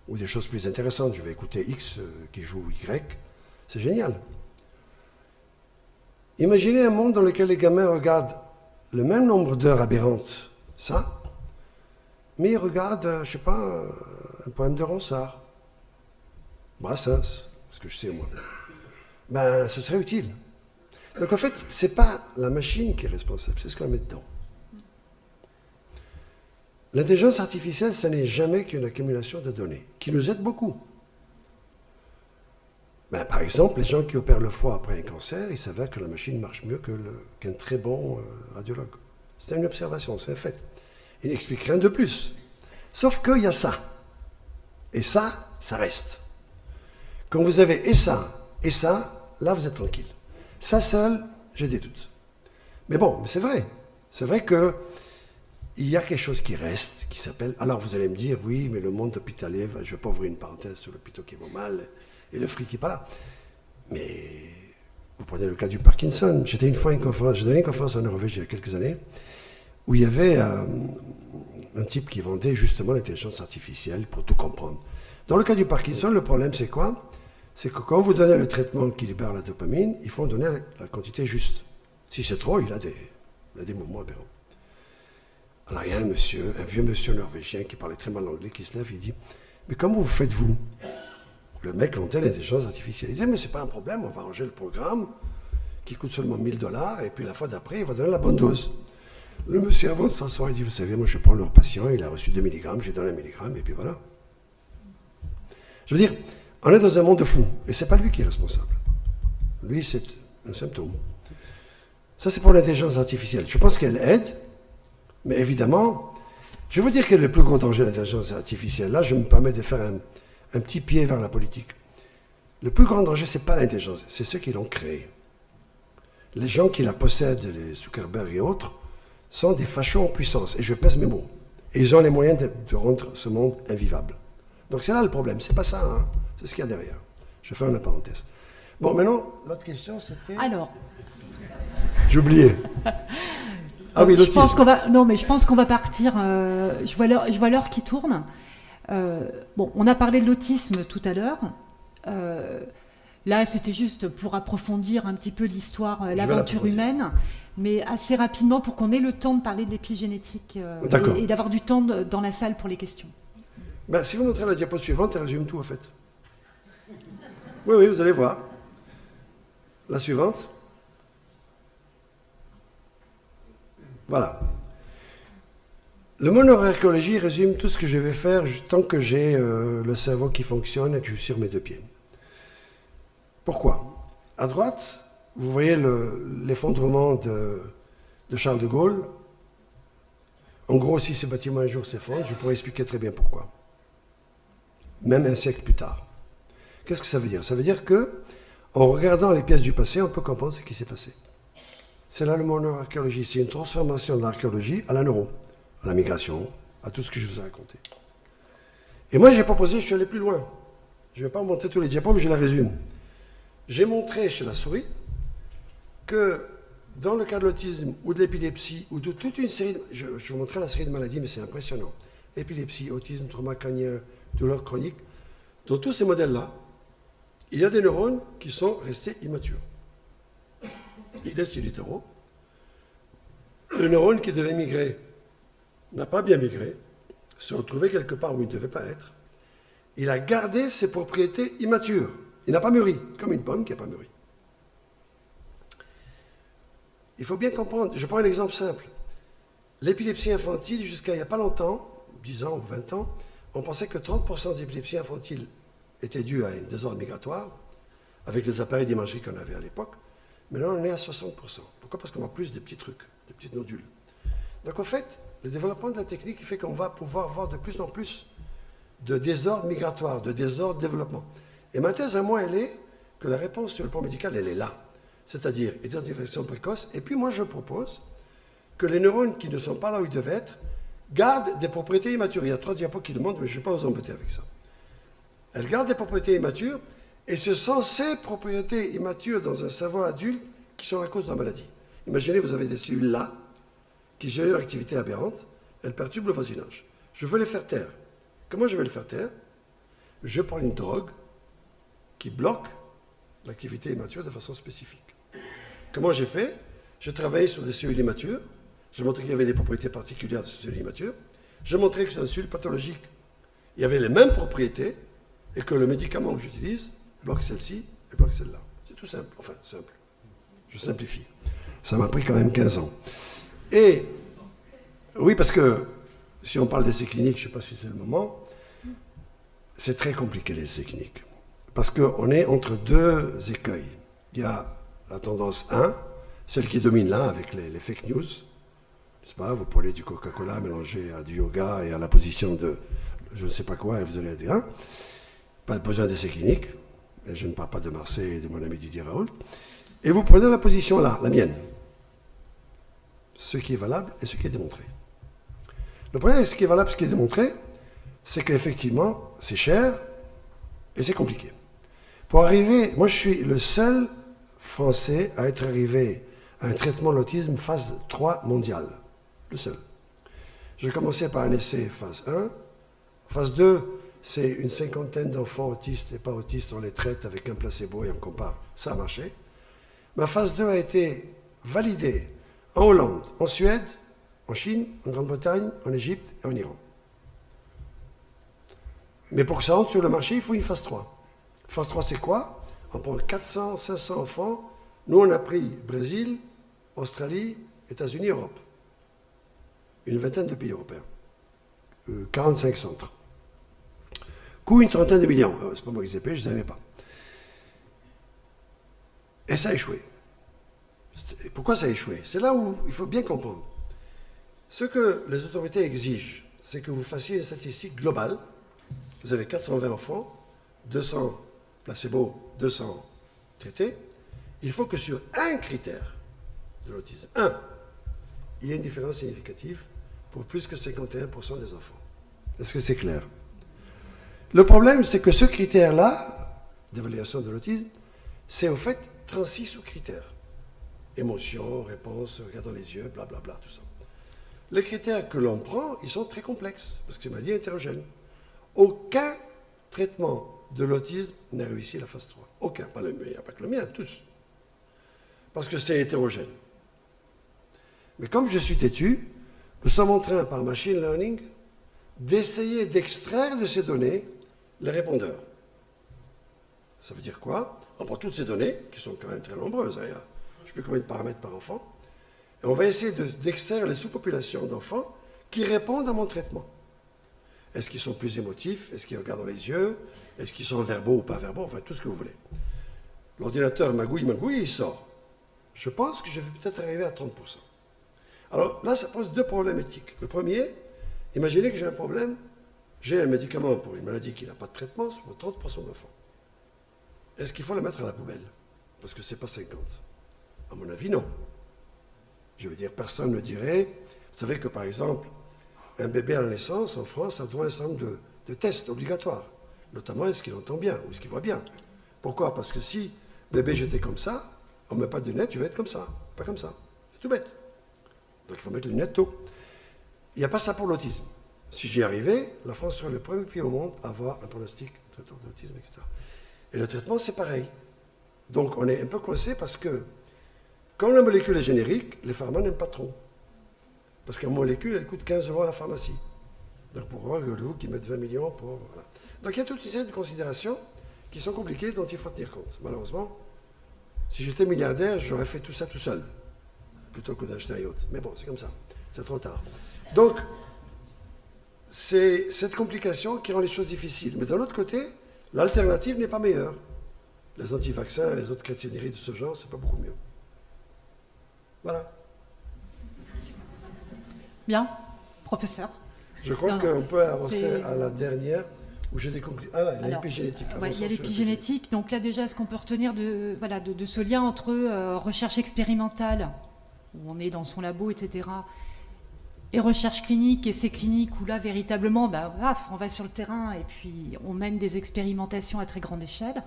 Ou des choses plus intéressantes. Je vais écouter X qui joue Y. C'est génial. Imaginez un monde dans lequel les gamins regardent le même nombre d'heures aberrantes, ça, mais ils regardent, je ne sais pas, un poème de Ronsard, Brassens, ce que je sais moi. Ben, ça serait utile. Donc en fait, ce n'est pas la machine qui est responsable, c'est ce qu'on met dedans. L'intelligence artificielle, ça n'est jamais qu'une accumulation de données, qui nous aide beaucoup. Ben, par exemple, les gens qui opèrent le foie après un cancer, il s'avère que la machine marche mieux qu'un très bon radiologue. C'est une observation, c'est un fait. Il n'explique rien de plus. Sauf qu'il y a ça. Et ça, ça reste. Quand vous avez et ça, là, vous êtes tranquille. Ça seul, j'ai des doutes. Mais bon, mais c'est vrai. C'est vrai que il y a quelque chose qui reste, qui s'appelle... Alors vous allez me dire, oui, mais le monde hospitalier, je ne vais pas ouvrir une parenthèse sur l'hôpital qui vont mal, et le fric qui n'est pas là. Mais vous prenez le cas du Parkinson. J'ai donné une conférence en Norvège il y a quelques années, où il y avait un type qui vendait justement l'intelligence artificielle pour tout comprendre. Dans le cas du Parkinson, le problème c'est quoi ? C'est que quand vous donnez le traitement qui libère la dopamine, il faut donner la quantité juste. Si c'est trop, il a des mouvements aberrants. Alors il y a un vieux monsieur norvégien qui parlait très mal anglais, qui se lève et il dit « Mais comment vous faites-vous » Le mec vendait l'intelligence artificielle. Il disait « Mais c'est pas un problème, on va arranger le programme qui coûte seulement $1000 et puis la fois d'après, il va donner la bonne dose. » Le monsieur avant de s'asseoir, il dit « Vous savez, moi je prends leur patient, il a reçu 2 mg, j'ai donné 1 mg et puis voilà. » Je veux dire, on est dans un monde de fous et c'est pas lui qui est responsable. Lui, c'est un symptôme. Ça, c'est pour l'intelligence artificielle. Je pense qu'elle aide, mais évidemment, je vais vous dire quel est le plus gros danger de l'intelligence artificielle. Là, je me permets de faire un petit pied vers la politique. Le plus grand danger, ce n'est pas l'intelligence, c'est ceux qui l'ont créée. Les gens qui la possèdent, les Zuckerberg et autres, sont des fachos en puissance, et je pèse mes mots. Et ils ont les moyens de rendre ce monde invivable. Donc c'est là le problème, c'est pas ça, hein. C'est ce qu'il y a derrière. Je fais une parenthèse. Bon, maintenant, l'autre question, c'était... Alors, j'ai oublié. Ah oui, je l'autisme. pense qu'on va, non, mais je pense qu'on va partir. Je vois l'heure qui tourne. Bon, on a parlé de l'autisme tout à l'heure. Là, c'était juste pour approfondir un petit peu l'histoire, l'aventure humaine, mais assez rapidement pour qu'on ait le temps de parler de l'épigénétique et d'avoir du temps dans la salle pour les questions. Ben, si vous montrez la diapo suivante, elle résume tout, en fait. Oui, vous allez voir. La suivante. Voilà. Le mot neuroarchéologie résume tout ce que je vais faire tant que j'ai le cerveau qui fonctionne et que je suis sur mes deux pieds. Pourquoi? À droite, vous voyez l'effondrement de Charles de Gaulle. En gros, si ce bâtiment un jour s'effondre, je pourrais expliquer très bien pourquoi. Même un siècle plus tard. Qu'est-ce que ça veut dire? Ça veut dire que, en regardant les pièces du passé, on peut comprendre ce qui s'est passé. C'est là le mot neuroarchéologie. C'est une transformation de l'archéologie à la neuro, à la migration, à tout ce que je vous ai raconté. Et moi, j'ai proposé, je suis allé plus loin. Je ne vais pas vous montrer tous les diapos, mais je la résume. J'ai montré chez la souris que dans le cas de l'autisme ou de l'épilepsie ou de toute une série, je vous montrerai la série de maladies, mais c'est impressionnant. Épilepsie, autisme, trauma crânien, douleur chronique. Dans tous ces modèles-là, il y a des neurones qui sont restés immatures. Il est in utero. Le neurone qui devait migrer n'a pas bien migré, se retrouvait quelque part où il ne devait pas être. Il a gardé ses propriétés immatures. Il n'a pas mûri, comme une pomme qui n'a pas mûri. Il faut bien comprendre, je prends un exemple simple. L'épilepsie infantile, jusqu'à il n'y a pas longtemps, 10 ans ou 20 ans, on pensait que 30% des épilepsies infantiles étaient dues à un désordre migratoire, avec les appareils d'imagerie qu'on avait à l'époque. Mais là, on est à 60%. Pourquoi? Parce qu'on voit plus des petits trucs, des petits nodules. Donc, en fait, le développement de la technique fait qu'on va pouvoir voir de plus en plus de désordres migratoires, de désordres de développement. Et ma thèse à moi, elle est que la réponse sur le plan médical, elle est là. C'est-à-dire identification précoce. Et puis, moi, je propose que les neurones qui ne sont pas là où ils devaient être gardent des propriétés immatures. Il y a 3 diapos qui le montrent, mais je ne vais pas vous embêter avec ça. Elles gardent des propriétés immatures. Et ce sont ces propriétés immatures dans un cerveau adulte qui sont la cause de la maladie. Imaginez, vous avez des cellules là, qui génèrent une activité aberrante, elles perturbent le voisinage. Je veux les faire taire. Comment je vais les faire taire? Je prends une drogue qui bloque l'activité immature de façon spécifique. Comment j'ai fait? J'ai travaillé sur des cellules immatures, j'ai montré qu'il y avait des propriétés particulières de ces cellules immatures, j'ai montré que sur une cellule pathologique, il y avait les mêmes propriétés, et que le médicament que j'utilise bloque celle-ci et bloque celle-là. C'est tout simple. Enfin, simple. Je simplifie. Ça m'a pris quand même 15 ans. Et, oui, parce que, si on parle d'essais cliniques, je ne sais pas si c'est le moment, c'est très compliqué les essais cliniques. Parce qu'on est entre deux écueils. Il y a la tendance 1, celle qui domine là, avec les fake news. N'est-ce pas? Vous prenez du Coca-Cola mélangé à du yoga et à la position de je ne sais pas quoi, et vous allez dire, hein, pas besoin d'essais cliniques. Et je ne parle pas de Marseille et de mon ami Didier Raoult. Et vous prenez la position là, la mienne. Ce qui est valable et ce qui est démontré. Le problème avec ce qui est valable et ce qui est démontré, c'est qu'effectivement, c'est cher et c'est compliqué. Pour arriver, moi je suis le seul Français à être arrivé à un traitement de l'autisme phase 3 mondiale. Le seul. J'ai commencé par un essai phase 1. Phase 2, c'est une cinquantaine d'enfants autistes et pas autistes, on les traite avec un placebo et on compare. Ça a marché. Ma phase 2 a été validée en Hollande, en Suède, en Chine, en Grande-Bretagne, en Égypte et en Iran. Mais pour que ça entre sur le marché, il faut une phase 3. Phase 3, c'est quoi? On prend 400, 500 enfants. Nous, on a pris Brésil, Australie, États-Unis, Europe. Une vingtaine de pays européens. 45 centres. Coût une trentaine de millions. C'est pas moi qui les ai payés, je ne savais pas. Et ça a échoué. Pourquoi ça a échoué? C'est là où il faut bien comprendre. Ce que les autorités exigent, c'est que vous fassiez une statistique globale. Vous avez 420 enfants, 200 placebo, 200 traités. Il faut que sur un critère de l'autisme, il y ait une différence significative pour plus que 51% des enfants. Est-ce que c'est clair? Le problème, c'est que ce critère-là, d'évaluation de l'autisme, c'est en fait 36 sous-critères. Émotion, réponse, regard dans les yeux, blablabla, tout ça. Les critères que l'on prend, ils sont très complexes, parce que c'est une maladie hétérogène. Aucun traitement de l'autisme n'a réussi la phase 3. Aucun, pas le mien, il n'y a pas que le mien, tous. Parce que c'est hétérogène. Mais comme je suis têtu, nous sommes en train, par machine learning, d'essayer d'extraire de ces données les répondeurs. Ça veut dire quoi? On prend toutes ces données, qui sont quand même très nombreuses, hein, je ne sais plus combien de paramètres par enfant, et on va essayer d'extraire les sous-populations d'enfants qui répondent à mon traitement. Est-ce qu'ils sont plus émotifs? Est-ce qu'ils regardent dans les yeux? Est-ce qu'ils sont verbaux ou pas verbaux? Enfin, tout ce que vous voulez. L'ordinateur magouille, il sort. Je pense que je vais peut-être arriver à 30%. Alors là, ça pose deux problèmes éthiques. Le premier, imaginez que j'ai un problème, j'ai un médicament pour une maladie qui n'a pas de traitement, c'est pour 30% d'enfants. Est-ce qu'il faut le mettre à la poubelle? Parce que ce n'est pas 50. À mon avis, non. Je veux dire, personne ne dirait... Vous savez que, par exemple, un bébé à la naissance, en France, a droit à un certain nombre de tests obligatoires. Notamment, est-ce qu'il entend bien ou est-ce qu'il voit bien? Pourquoi? Parce que si bébé j'étais comme ça, on ne met pas de lunettes, je vais être comme ça, pas comme ça. C'est tout bête. Donc il faut mettre les lunettes tôt. Il n'y a pas ça pour l'autisme. Si j'y arrivais, la France serait le premier pays au monde à avoir un pronostic, un traitement d'autisme, etc. Et le traitement, c'est pareil. Donc on est un peu coincé parce que, comme la molécule est générique, les pharma n'aiment pas trop. Parce qu'une molécule, elle coûte 15 € à la pharmacie. Donc pourquoi vous qui mettent 20 millions pour... Voilà. Donc il y a toute une série de considérations qui sont compliquées dont il faut tenir compte. Malheureusement, si j'étais milliardaire, j'aurais fait tout ça tout seul, plutôt que d'acheter un yacht. Mais bon, c'est comme ça, c'est trop tard. Donc, c'est cette complication qui rend les choses difficiles. Mais d'un autre côté, l'alternative n'est pas meilleure. Les anti-vaccins et les autres chrétienneries de ce genre, c'est pas beaucoup mieux. Voilà. Bien, professeur. Je crois qu'on peut avancer à la dernière, où j'ai des conclusions. Ah, il y a l'épigénétique. Ouais, il y a l'épigénétique. Donc là, déjà, ce qu'on peut retenir de ce lien entre recherche expérimentale, où on est dans son labo, etc., et recherche clinique, essais cliniques, où là, véritablement, on va sur le terrain et puis on mène des expérimentations à très grande échelle.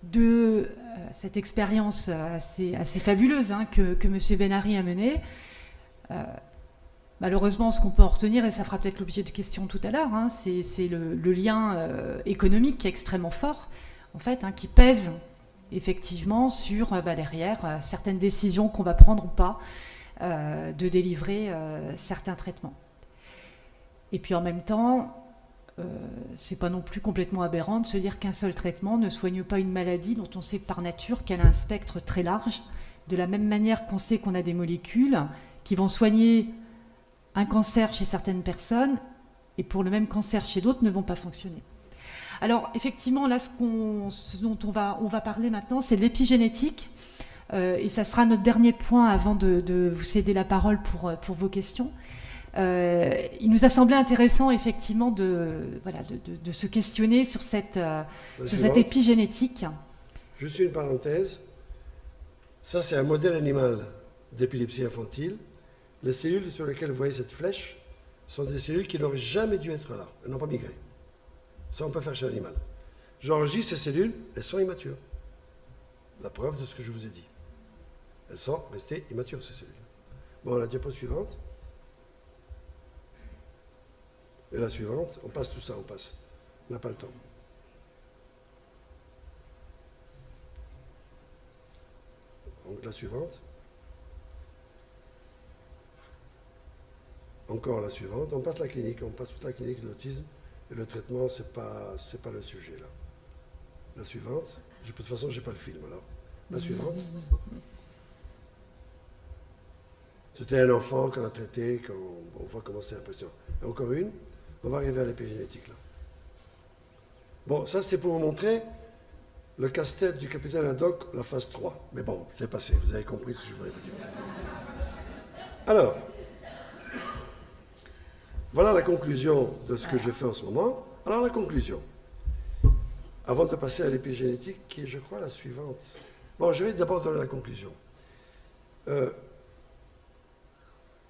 De cette expérience assez fabuleuse que M. Benary a menée, malheureusement, ce qu'on peut en retenir, et ça fera peut-être l'objet de questions tout à l'heure, c'est le lien économique qui est extrêmement fort, en fait, qui pèse effectivement sur, derrière, certaines décisions qu'on va prendre ou pas de délivrer certains traitements. Et puis en même temps, c'est pas non plus complètement aberrant de se dire qu'un seul traitement ne soigne pas une maladie dont on sait par nature qu'elle a un spectre très large, de la même manière qu'on sait qu'on a des molécules qui vont soigner un cancer chez certaines personnes et pour le même cancer chez d'autres ne vont pas fonctionner. Alors effectivement, là, ce dont on va parler maintenant, c'est de l'épigénétique. Et ça sera notre dernier point avant de vous céder la parole pour vos questions. Il nous a semblé intéressant effectivement de se questionner sur cette épigénétique. Juste une parenthèse. Ça, c'est un modèle animal d'épilepsie infantile. Les cellules sur lesquelles vous voyez cette flèche sont des cellules qui n'auraient jamais dû être là. Elles n'ont pas migré. Ça, on peut faire chez l'animal. J'enregistre ces cellules, elles sont immatures. La preuve de ce que je vous ai dit. Elles sont restées immatures, ces cellules. Bon, la diapo suivante. Et la suivante, on passe tout ça, on passe. On n'a pas le temps. Donc la suivante. Encore la suivante. On passe la clinique, on passe toute la clinique de l'autisme. Et le traitement, c'est pas le sujet, là. La suivante. De toute façon, je n'ai pas le film, alors. La suivante. C'était un enfant qu'on a traité, on voit comment c'est impressionnant. Et encore une. On va arriver à l'épigénétique, là. Bon, ça, c'est pour vous montrer le casse-tête du capitaine Haddock, la phase 3. Mais bon, c'est passé, vous avez compris ce que je voulais vous dire. Alors, voilà la conclusion de ce que je fais en ce moment. Alors la conclusion, avant de passer à l'épigénétique, qui est, je crois, la suivante. Bon, je vais d'abord donner la conclusion. Le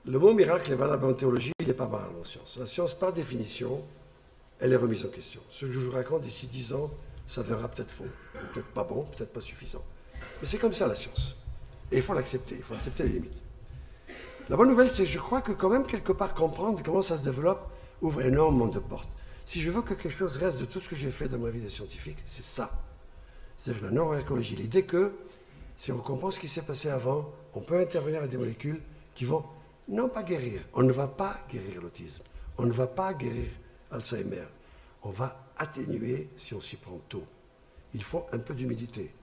mot miracle est valable en théologie, il n'est pas valable en science. La science, par définition, elle est remise en question. Ce que je vous raconte d'ici 10 ans, ça verra peut-être faux, peut-être pas bon, peut-être pas suffisant. Mais c'est comme ça la science. Et il faut l'accepter, il faut accepter les limites. La bonne nouvelle, c'est que je crois que quand même, quelque part, comprendre comment ça se développe ouvre énormément de portes. Si je veux que quelque chose reste de tout ce que j'ai fait dans ma vie de scientifique, c'est ça. C'est-à-dire la neuroécologie. L'idée que, si on comprend ce qui s'est passé avant, on peut intervenir à des molécules qui vont, non pas guérir, on ne va pas guérir l'autisme, on ne va pas guérir Alzheimer, on va atténuer si on s'y prend tôt. Il faut un peu d'humilité.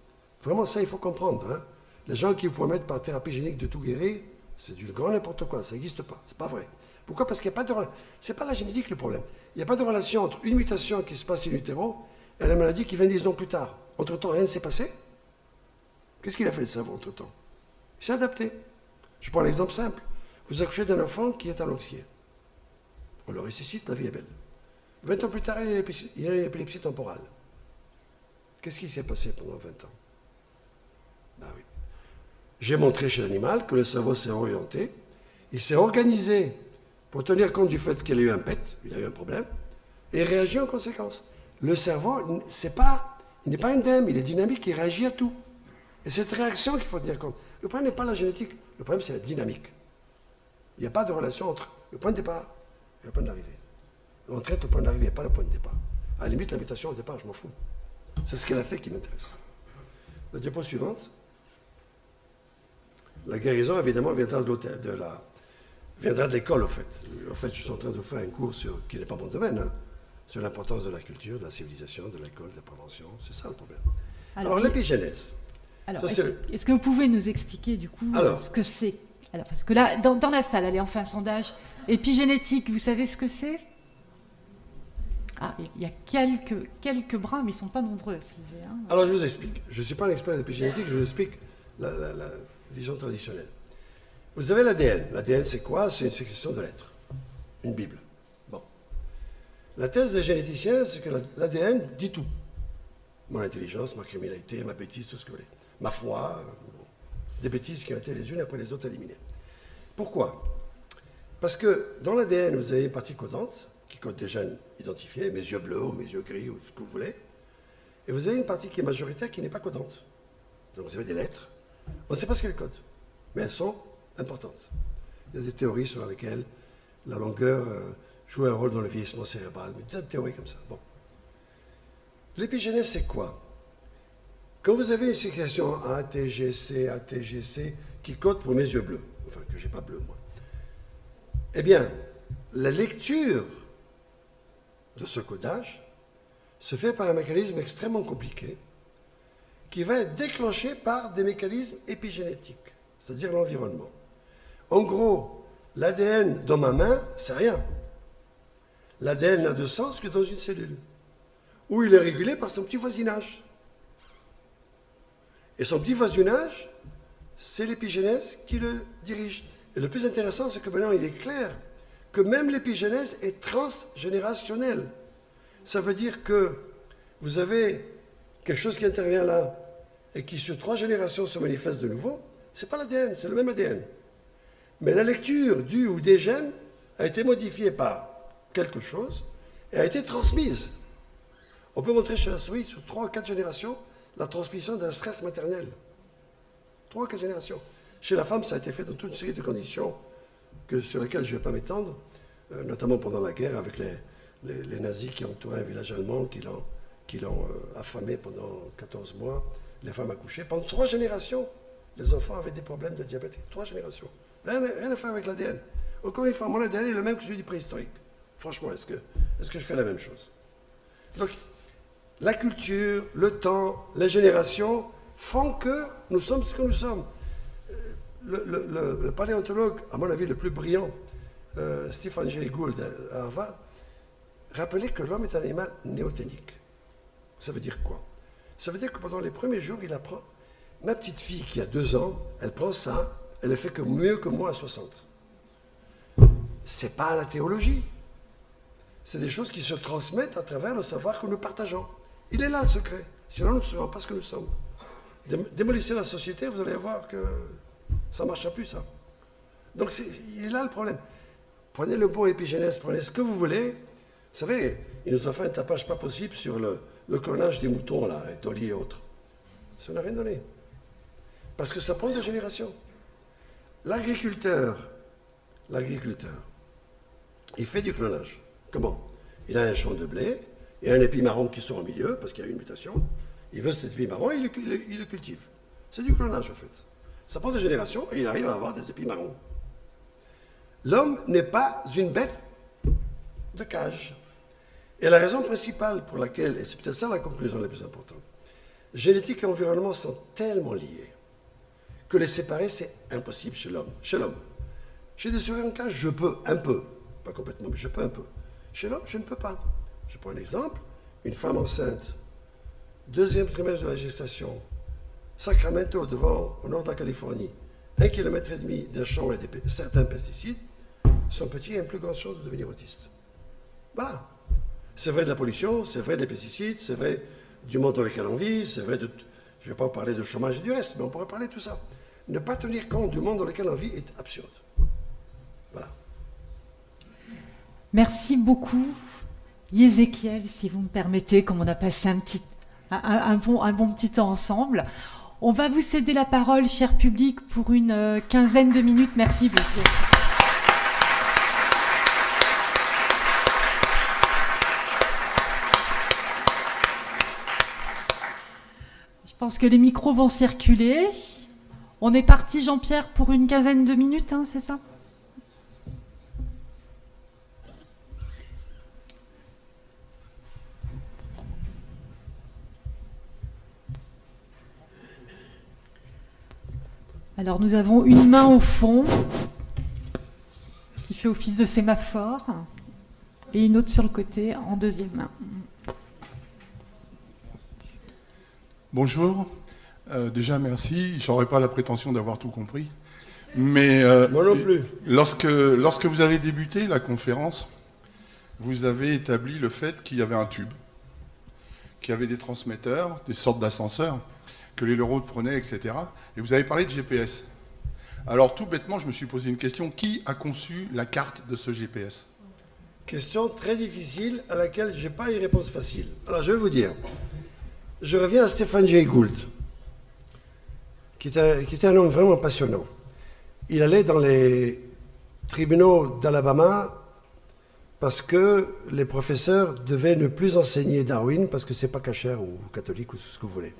Vraiment, ça, il faut comprendre. Hein. Les gens qui vous promettent par thérapie génique de tout guérir, c'est du grand n'importe quoi, ça n'existe pas, c'est pas vrai. Pourquoi? Parce qu'il n'y a pas de... C'est pas la génétique le problème. Il n'y a pas de relation entre une mutation qui se passe in utero et la maladie qui vient 10 ans plus tard. Entre-temps, rien ne s'est passé. Qu'est-ce qu'il a fait le cerveau entre-temps? Il s'est adapté. Je prends l'exemple simple. Vous accouchez d'un enfant qui est anoxié. On le ressuscite, la vie est belle. 20 ans plus tard, il a une épilepsie temporale. Qu'est-ce qui s'est passé pendant 20 ans? Ben oui. J'ai montré chez l'animal que le cerveau s'est orienté, il s'est organisé pour tenir compte du fait qu'il a eu un PET, il a eu un problème, et il réagit en conséquence. Le cerveau, il n'est pas indemne, il est dynamique, il réagit à tout. Et c'est cette réaction qu'il faut tenir compte. Le problème n'est pas la génétique, le problème c'est la dynamique. Il n'y a pas de relation entre le point de départ et le point d'arrivée. On traite le point d'arrivée, pas le point de départ. À la limite, la mutation au départ, je m'en fous. C'est ce qu'elle a fait qui m'intéresse. La diapo suivante. La guérison, évidemment, viendra de l'école, au fait. En fait, je suis en train de faire un cours qui n'est pas mon domaine, hein, sur l'importance de la culture, de la civilisation, de l'école, de la prévention. C'est ça le problème. Alors l'épigénèse. Alors, est-ce que vous pouvez nous expliquer, du coup, ce que c'est? Alors, parce que là, dans la salle, allez, on fait un sondage. Épigénétique, vous savez ce que c'est? Ah, il y a quelques bras, mais ils ne sont pas nombreux à se lever. Hein. Alors, je vous explique. Je ne suis pas un expert d'épigénétique, je vous explique la vision traditionnelle. Vous avez l'ADN. L'ADN, c'est quoi? C'est une succession de lettres. Une Bible. Bon. La thèse des généticiens, c'est que l'ADN dit tout. Mon intelligence, ma criminalité, ma bêtise, tout ce que vous voulez. Ma foi, des bêtises qui ont été les unes après les autres éliminées. Pourquoi? Parce que dans l'ADN, vous avez une partie codante, qui code des gènes identifiés, mes yeux bleus ou mes yeux gris ou ce que vous voulez. Et vous avez une partie qui est majoritaire, qui n'est pas codante. Donc vous avez des lettres. On ne sait pas ce qu'elles codent, mais elles sont importantes. Il y a des théories sur lesquelles la longueur joue un rôle dans le vieillissement cérébral, mais des théories comme ça. Bon. L'épigénèse, c'est quoi? Quand vous avez une succession ATGC, ATGC, qui code pour mes yeux bleus, enfin que je n'ai pas bleu moi, eh bien, la lecture de ce codage se fait par un mécanisme extrêmement compliqué qui va être déclenché par des mécanismes épigénétiques, c'est-à-dire l'environnement. En gros, l'ADN dans ma main, c'est rien. L'ADN n'a de sens que dans une cellule, où il est régulé par son petit voisinage. Et son petit voisinage, c'est l'épigénèse qui le dirige. Et le plus intéressant, c'est que maintenant, il est clair que même l'épigénèse est transgénérationnelle. Ça veut dire que vous avez quelque chose qui intervient là, et qui sur 3 générations se manifeste de nouveau, ce n'est pas l'ADN, c'est le même ADN. Mais la lecture du ou des gènes a été modifiée par quelque chose et a été transmise. On peut montrer chez la souris, sur 3 ou 4 générations, la transmission d'un stress maternel. 3 ou 4 générations. Chez la femme, ça a été fait dans toute une série de conditions sur lesquelles je ne vais pas m'étendre, notamment pendant la guerre avec les nazis qui entouraient un village allemand, qui l'ont affamé pendant 14 mois. Les femmes accouchées. Pendant 3 générations, les enfants avaient des problèmes de diabète. 3 générations. Rien à faire avec l'ADN. Encore une fois, mon ADN est le même que celui du préhistorique. Franchement, est-ce que je fais la même chose? Donc, la culture, le temps, les générations font que nous sommes ce que nous sommes. Le paléontologue, à mon avis, le plus brillant, Stephen Jay Gould à Harvard, rappelait que l'homme est un animal néothénique. Ça veut dire quoi? Ça veut dire que pendant les premiers jours, il apprend. Ma petite fille qui a 2 ans, elle prend ça, elle le fait que mieux que moi à 60. C'est pas la théologie. C'est des choses qui se transmettent à travers le savoir que nous partageons. Il est là le secret. Sinon, nous ne serons pas ce que nous sommes. Démolissez la société, vous allez voir que ça ne marchera plus, ça. Donc, il est là le problème. Prenez le mot épigénèse, prenez ce que vous voulez. Vous savez, il nous a fait un tapage pas possible sur le clonage des moutons, là, et Dolly et autres. Ça n'a rien donné. Parce que ça prend des générations. L'agriculteur, il fait du clonage. Comment? Il a un champ de blé, et un épi marron qui sort au milieu, parce qu'il y a une mutation. Il veut cet épi marron et il le cultive. C'est du clonage, en fait. Ça prend des générations, et il arrive à avoir des épis marrons. L'homme n'est pas une bête de cage. Et la raison principale pour laquelle, et c'est peut-être ça la conclusion la plus importante, génétique et environnement sont tellement liés que les séparer, c'est impossible chez l'homme. Chez des souris en cage, je peux un peu. Pas complètement, mais je peux un peu. Chez l'homme, je ne peux pas. Je prends un exemple. Une femme enceinte, 2e trimestre de la gestation, Sacramento, au nord de la Californie, 1,5 km d'un champ et certains pesticides, son petit a une plus grande chance de devenir autiste. Voilà. C'est vrai de la pollution, c'est vrai des pesticides, c'est vrai du monde dans lequel on vit, c'est vrai de... Je ne vais pas parler de chômage et du reste, mais on pourrait parler de tout ça. Ne pas tenir compte du monde dans lequel on vit est absurde. Voilà. Merci beaucoup, Yézéchiel, si vous me permettez, comme on a passé un bon petit temps ensemble. On va vous céder la parole, cher public, pour une quinzaine de minutes. Merci beaucoup. Je pense que les micros vont circuler. On est parti, Jean-Pierre, pour une quinzaine de minutes, hein, c'est ça ? Alors, nous avons une main au fond qui fait office de sémaphore et une autre sur le côté en deuxième main. Bonjour. Déjà, merci. Je n'aurais pas la prétention d'avoir tout compris. Mais moi non plus. Lorsque vous avez débuté la conférence, vous avez établi le fait qu'il y avait un tube, qu'il y avait des transmetteurs, des sortes d'ascenseurs, que les neurones prenaient, etc. Et vous avez parlé de GPS. Alors, tout bêtement, je me suis posé une question. Qui a conçu la carte de ce GPS? Question très difficile à laquelle je n'ai pas une réponse facile. Alors, je vais vous dire. Je reviens à Stephen Jay Gould, qui était un homme vraiment passionnant. Il allait dans les tribunaux d'Alabama parce que les professeurs devaient ne plus enseigner Darwin parce que c'est pas cachère ou catholique ou ce que vous voulez.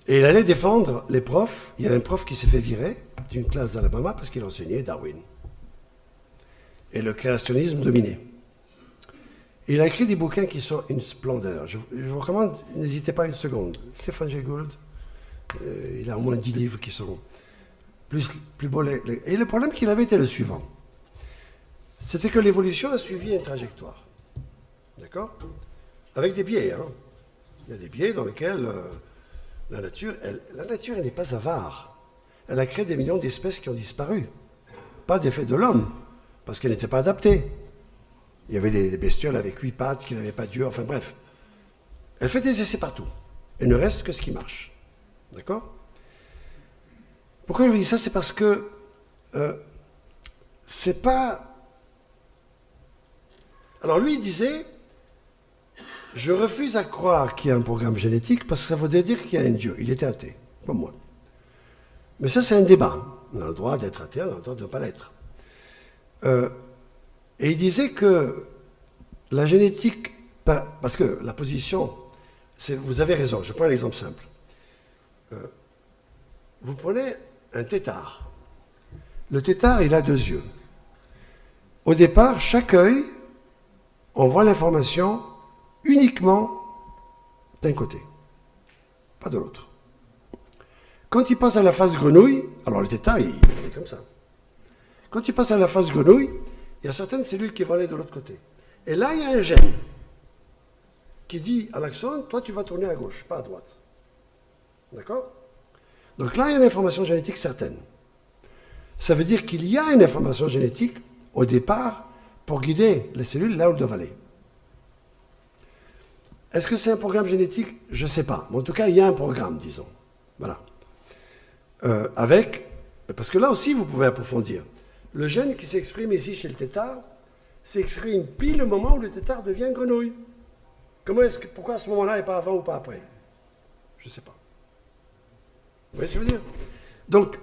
Et il allait défendre les profs. Il y a un prof qui s'est fait virer d'une classe d'Alabama parce qu'il enseignait Darwin. Et le créationnisme dominait. Et il a écrit des bouquins qui sont une splendeur. Je vous recommande, n'hésitez pas une seconde. Stephen Jay Gould, il a au moins 10 livres qui sont plus beaux. Et le problème qu'il avait était le suivant. C'était que l'évolution a suivi une trajectoire. D'accord? Avec des biais. Hein. Il y a des biais dans lesquels la nature, elle n'est pas avare. Elle a créé des millions d'espèces qui ont disparu. Pas d'effet de l'homme, parce qu'elle n'était pas adaptée. Il y avait des bestioles avec 8 pattes qui n'avaient pas d'yeux, enfin bref. Elle fait des essais partout. Il ne reste que ce qui marche. D'accord? Pourquoi je vous dis ça? C'est parce que c'est pas... Alors lui, il disait, je refuse à croire qu'il y a un programme génétique parce que ça voudrait dire qu'il y a un Dieu. Il était athée, comme moi. Mais ça, c'est un débat. On a le droit d'être athée, on a le droit de ne pas l'être. Et il disait que la génétique, parce que la position, vous avez raison, je prends un exemple simple. Vous prenez un tétard. Le tétard, il a 2 yeux. Au départ, chaque œil envoie l'information uniquement d'un côté, pas de l'autre. Quand il passe à la phase grenouille, alors le tétard, il est comme ça. Quand il passe à la phase grenouille, il y a certaines cellules qui vont aller de l'autre côté. Et là, il y a un gène. qui dit à l'axone, toi tu vas tourner à gauche, pas à droite. D'accord? Donc là, il y a une information génétique certaine. Ça veut dire qu'il y a une information génétique au départ pour guider les cellules là où elles doivent aller. Est-ce que c'est un programme génétique? Je ne sais pas. Mais en tout cas, il y a un programme, disons. Voilà. Parce que là aussi, vous pouvez approfondir. Le gène qui s'exprime ici chez le tétard s'exprime pile au moment où le tétard devient grenouille. Pourquoi à ce moment-là et pas avant ou pas après? Je ne sais pas. Vous voyez ce que je veux dire? Donc,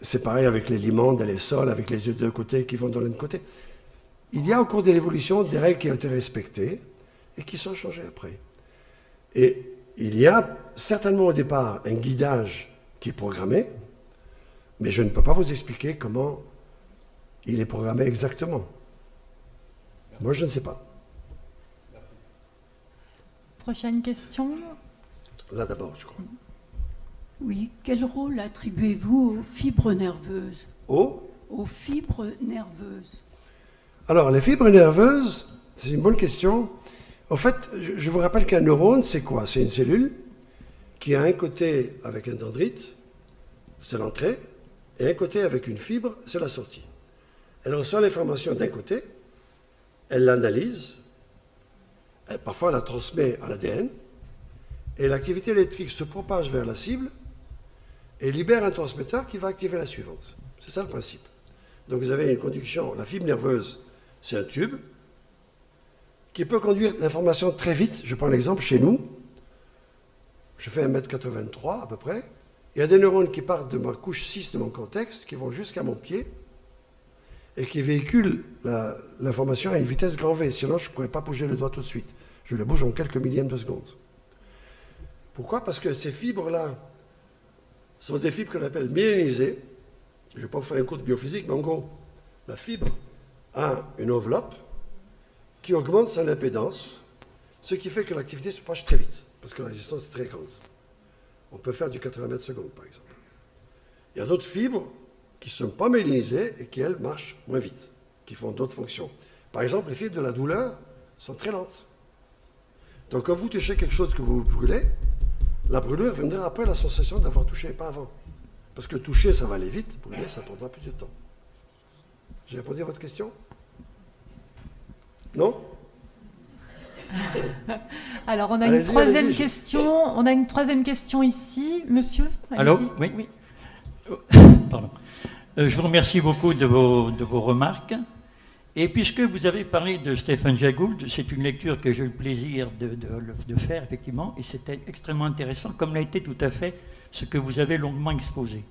c'est pareil avec les limandes et les sols, avec les yeux de côté qui vont dans l'un côté. Il y a au cours de l'évolution des règles qui ont été respectées et qui sont changées après. Et il y a certainement au départ un guidage qui est programmé, mais je ne peux pas vous expliquer comment il est programmé exactement. Moi, je ne sais pas. Prochaine question. Là d'abord, je crois. Oui, quel rôle attribuez-vous aux fibres nerveuses? Aux fibres nerveuses. Alors, les fibres nerveuses, c'est une bonne question. En fait, je vous rappelle qu'un neurone, c'est quoi? C'est une cellule qui a un côté avec un dendrite, c'est l'entrée, et un côté avec une fibre, c'est la sortie. Elle reçoit l'information d'un côté, elle l'analyse, parfois elle la transmet à l'ADN, et l'activité électrique se propage vers la cible et libère un transmetteur qui va activer la suivante. C'est ça le principe. Donc vous avez une conduction, la fibre nerveuse, c'est un tube qui peut conduire l'information très vite. Je prends l'exemple chez nous, je fais 1m83 à peu près, il y a des neurones qui partent de ma couche 6 de mon cortex, qui vont jusqu'à mon pied, et qui véhiculent l'information à une vitesse grand V, sinon je ne pourrais pas bouger le doigt tout de suite. Je le bouge en quelques millièmes de seconde. Pourquoi? Parce que ces fibres-là sont des fibres qu'on appelle myélinisées. Je ne vais pas vous faire un cours de biophysique, mais en gros, la fibre a une enveloppe qui augmente son impédance, ce qui fait que l'activité se propage très vite, parce que la résistance est très grande. On peut faire du 80 mètres secondes, par exemple. Il y a d'autres fibres qui ne sont pas myélinisées et qui, elles, marchent moins vite, qui font d'autres fonctions. Par exemple, les fibres de la douleur sont très lentes. Donc, quand vous touchez quelque chose que vous brûlez, la brûlure viendra après la sensation d'avoir touché, pas avant. Parce que toucher, ça va aller vite, brûler, ça prendra plus de temps. J'ai répondu à votre question? Non? Alors, on a une troisième question. On a une troisième question ici. Monsieur, allô? Oui. Oui. Pardon. Je vous remercie beaucoup de vos remarques. Et puisque vous avez parlé de Stephen Jay Gould, c'est une lecture que j'ai eu le plaisir de faire, effectivement, et c'était extrêmement intéressant, comme l'a été tout à fait ce que vous avez longuement exposé.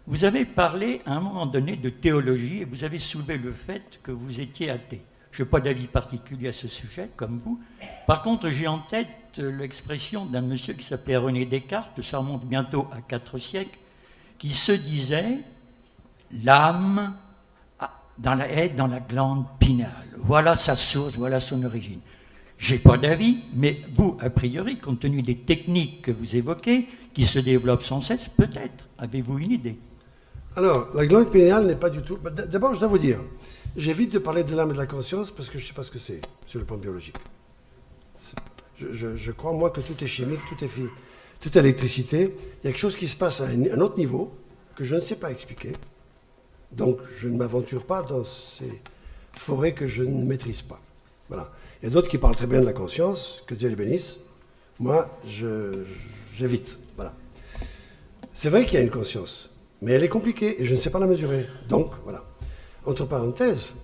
Vous avez parlé à un moment donné de théologie et vous avez soulevé le fait que vous étiez athée. Je n'ai pas d'avis particulier à ce sujet, comme vous. Par contre, j'ai en tête l'expression d'un monsieur qui s'appelait René Descartes, ça remonte bientôt à 4 siècles, qui se disait « l'âme est dans la glande pinale. Voilà sa source, voilà son origine. » Je n'ai pas d'avis, mais vous, a priori, compte tenu des techniques que vous évoquez, qui se développent sans cesse, peut-être, avez-vous une idée? Alors, la glande pinéale n'est pas du tout... D'abord, je dois vous dire, j'évite de parler de l'âme et de la conscience parce que je ne sais pas ce que c'est sur le plan biologique. Je crois, moi, que tout est chimique, tout est électricité. Il y a quelque chose qui se passe à un autre niveau que je ne sais pas expliquer. Donc, je ne m'aventure pas dans ces forêts que je ne maîtrise pas. Voilà. Il y a d'autres qui parlent très bien de la conscience, que Dieu les bénisse. Moi, j'évite. Voilà. C'est vrai qu'il y a une conscience, mais elle est compliquée et je ne sais pas la mesurer. Donc, voilà. Entre parenthèses,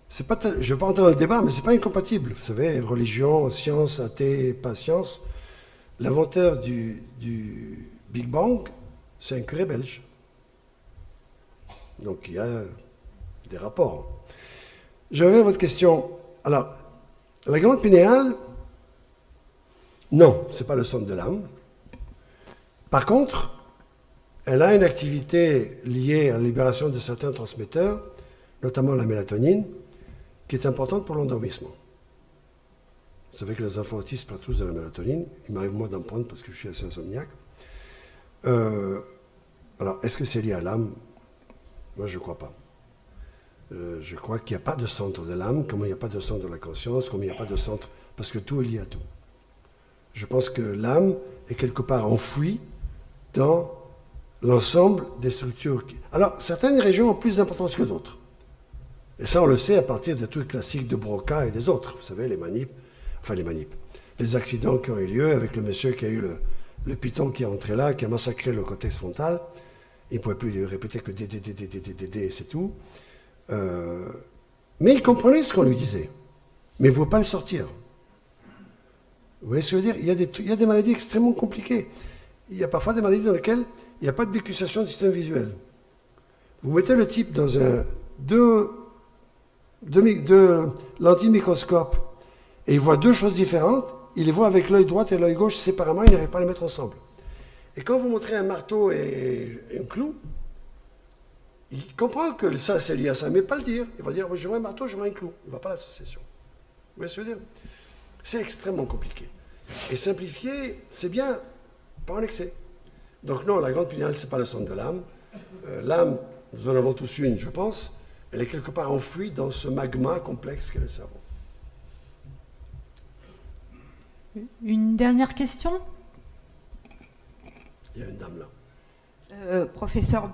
je ne vais pas rentrer dans le débat, mais ce n'est pas incompatible. Vous savez, religion, science, athée, pas science. L'inventeur du Big Bang, c'est un curé belge. Donc, il y a des rapports. Je reviens à votre question. Alors, la glande pinéale, non, ce n'est pas le centre de l'âme. Par contre, elle a une activité liée à la libération de certains transmetteurs, notamment la mélatonine, qui est importante pour l'endormissement. Vous savez que les enfants autistes prennent tous de la mélatonine. Il m'arrive moi d'en prendre parce que je suis assez insomniaque. Alors, est-ce que c'est lié à l'âme? Moi, je ne crois pas. Je crois qu'il n'y a pas de centre de l'âme, comme il n'y a pas de centre de la conscience, comme il n'y a pas de centre... Parce que tout est lié à tout. Je pense que l'âme est quelque part enfouie dans l'ensemble des structures. Alors, certaines régions ont plus d'importance que d'autres. Et ça, on le sait à partir des trucs classiques de Broca et des autres. Vous savez, les accidents qui ont eu lieu avec le monsieur qui a eu le python qui est entré là, qui a massacré le cortex frontal. Il ne pouvait plus répéter que D, c'est tout. Mais il comprenait ce qu'on lui disait. Mais il ne voulait pas le sortir. Vous voyez ce que je veux dire ? Il y a des maladies extrêmement compliquées. Il y a parfois des maladies dans lesquelles il n'y a pas de décussation du système visuel. Vous mettez le type dans deux lentilles de microscope et il voit deux choses différentes, il les voit avec l'œil droit et l'œil gauche séparément, il n'arrive pas à les mettre ensemble. Et quand vous montrez un marteau et un clou, il comprend que ça c'est lié à ça, mais pas le dire. Il va dire, je vois un marteau, je vois un clou. Il ne voit pas l'association. Vous voyez ce que je veux dire ? C'est extrêmement compliqué. Et simplifier, c'est bien, pas en excès. Donc non, la glande pinéale, ce n'est pas le centre de l'âme. L'âme, nous en avons tous une, je pense. Elle est quelque part enfouie dans ce magma complexe qu'est le cerveau. Une dernière question ? Il y a une dame là. Professeur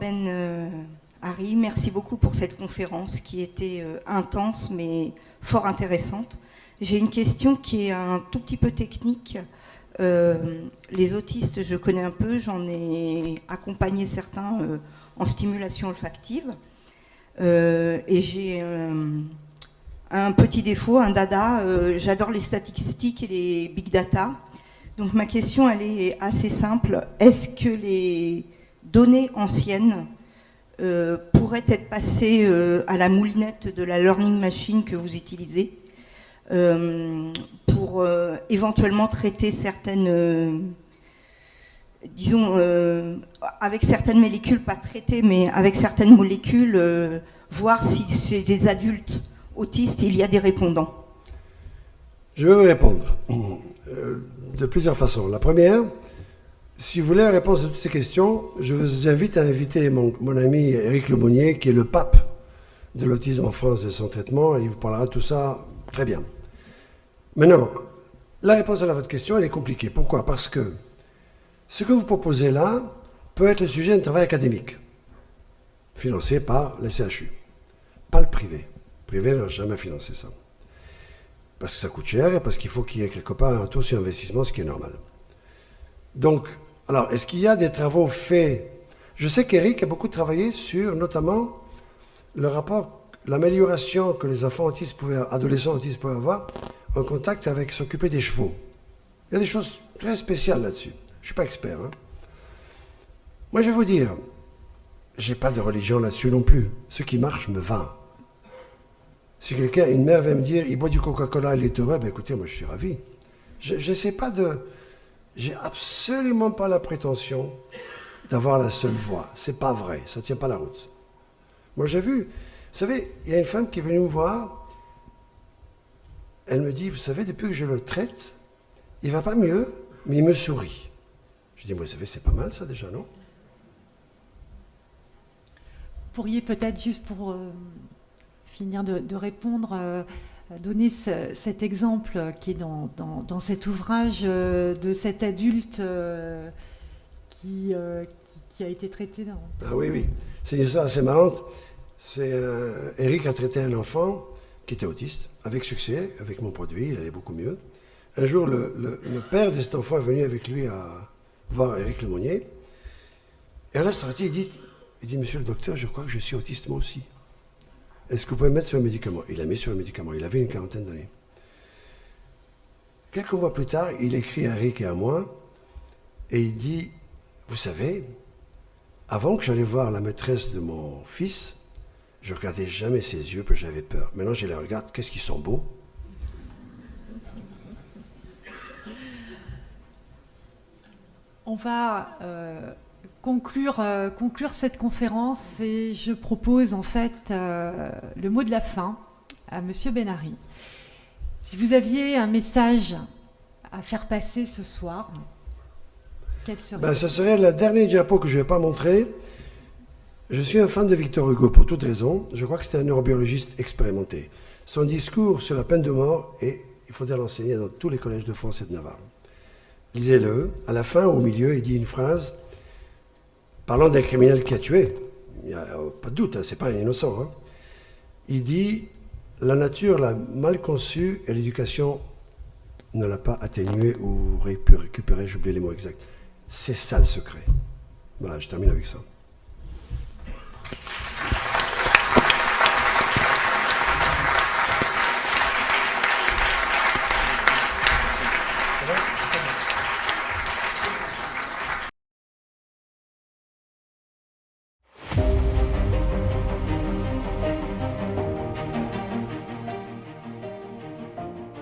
Harry, merci beaucoup pour cette conférence qui était intense mais fort intéressante. J'ai une question qui est un tout petit peu technique. Les autistes, je connais un peu, j'en ai accompagné certains en stimulation olfactive. Et j'ai un petit défaut, un dada, j'adore les statistiques et les big data. Donc ma question, elle est assez simple. Est-ce que les données anciennes pourraient être passées à la moulinette de la learning machine que vous utilisez pour éventuellement traiter certaines, avec certaines molécules, pas traiter, mais avec certaines molécules, voir si chez des adultes autistes, il y a des répondants? Je vais vous répondre de plusieurs façons. La première, si vous voulez la réponse à toutes ces questions, je vous invite à inviter mon ami Éric Lemonnier, qui est le pape de l'autisme en France de son traitement, et il vous parlera de tout ça très bien. Maintenant, la réponse à votre question, elle est compliquée. Pourquoi ? Parce que ce que vous proposez là peut être le sujet d'un travail académique, financé par les CHU, pas le privé. Le privé n'a jamais financé ça. Parce que ça coûte cher et parce qu'il faut qu'il y ait quelque part un taux sur investissement, ce qui est normal. Donc, alors, est-ce qu'il y a des travaux faits ? Je sais qu'Éric a beaucoup travaillé sur, notamment, le rapport, l'amélioration que les enfants autistes adolescents autistes pouvaient avoir en contact avec s'occuper des chevaux. Il y a des choses très spéciales là-dessus. Je ne suis pas expert. Hein. Moi, je vais vous dire, je n'ai pas de religion là-dessus non plus. Ce qui marche me va. Si quelqu'un, une mère vient me dire, il boit du Coca-Cola, il est heureux, ben écoutez, moi je suis ravi. Je sais pas j'ai absolument pas la prétention d'avoir la seule voix. C'est pas vrai, ça tient pas la route. Moi j'ai vu, vous savez, il y a une femme qui est venue me voir, elle me dit, vous savez, depuis que je le traite, il va pas mieux, mais il me sourit. Je dis, moi, vous savez, c'est pas mal ça déjà, non ? Vous pourriez peut-être, juste pour finir de répondre, donner cet exemple qui est dans cet ouvrage de cet adulte qui a été traité dans... Ah oui, c'est une histoire assez marrante. Eric a traité un enfant qui était autiste, avec succès, avec mon produit, il allait beaucoup mieux. Un jour, le père de cet enfant est venu avec lui à voir Éric Lemonnier. Et à la sortie, il dit, monsieur le docteur, je crois que je suis autiste moi aussi. Est-ce que vous pouvez me mettre sur un médicament ? Il l'a mis sur un médicament, il avait une quarantaine d'années. Quelques mois plus tard, il écrit à Eric et à moi, et il dit, vous savez, avant que j'allais voir la maîtresse de mon fils, je ne regardais jamais ses yeux, parce que j'avais peur. Maintenant, je les regarde, qu'est-ce qu'ils sont beaux. On va conclure cette conférence et je propose en fait le mot de la fin à Monsieur Benary. Si vous aviez un message à faire passer ce soir, quel serait-il ? Ça serait la dernière diapo que je ne vais pas montrer. Je suis un fan de Victor Hugo pour toute raison. Je crois que c'est un neurobiologiste expérimenté. Son discours sur la peine de mort, il faudrait l'enseigner dans tous les collèges de France et de Navarre. Lisez-le. À la fin, au milieu, il dit une phrase parlant d'un criminel qui a tué. Il n'y a pas de doute, c'est pas un innocent. Hein. Il dit « La nature l'a mal conçu et l'éducation ne l'a pas atténué ou récupéré, j'ai oublié les mots exacts. C'est ça le secret. » Voilà, je termine avec ça.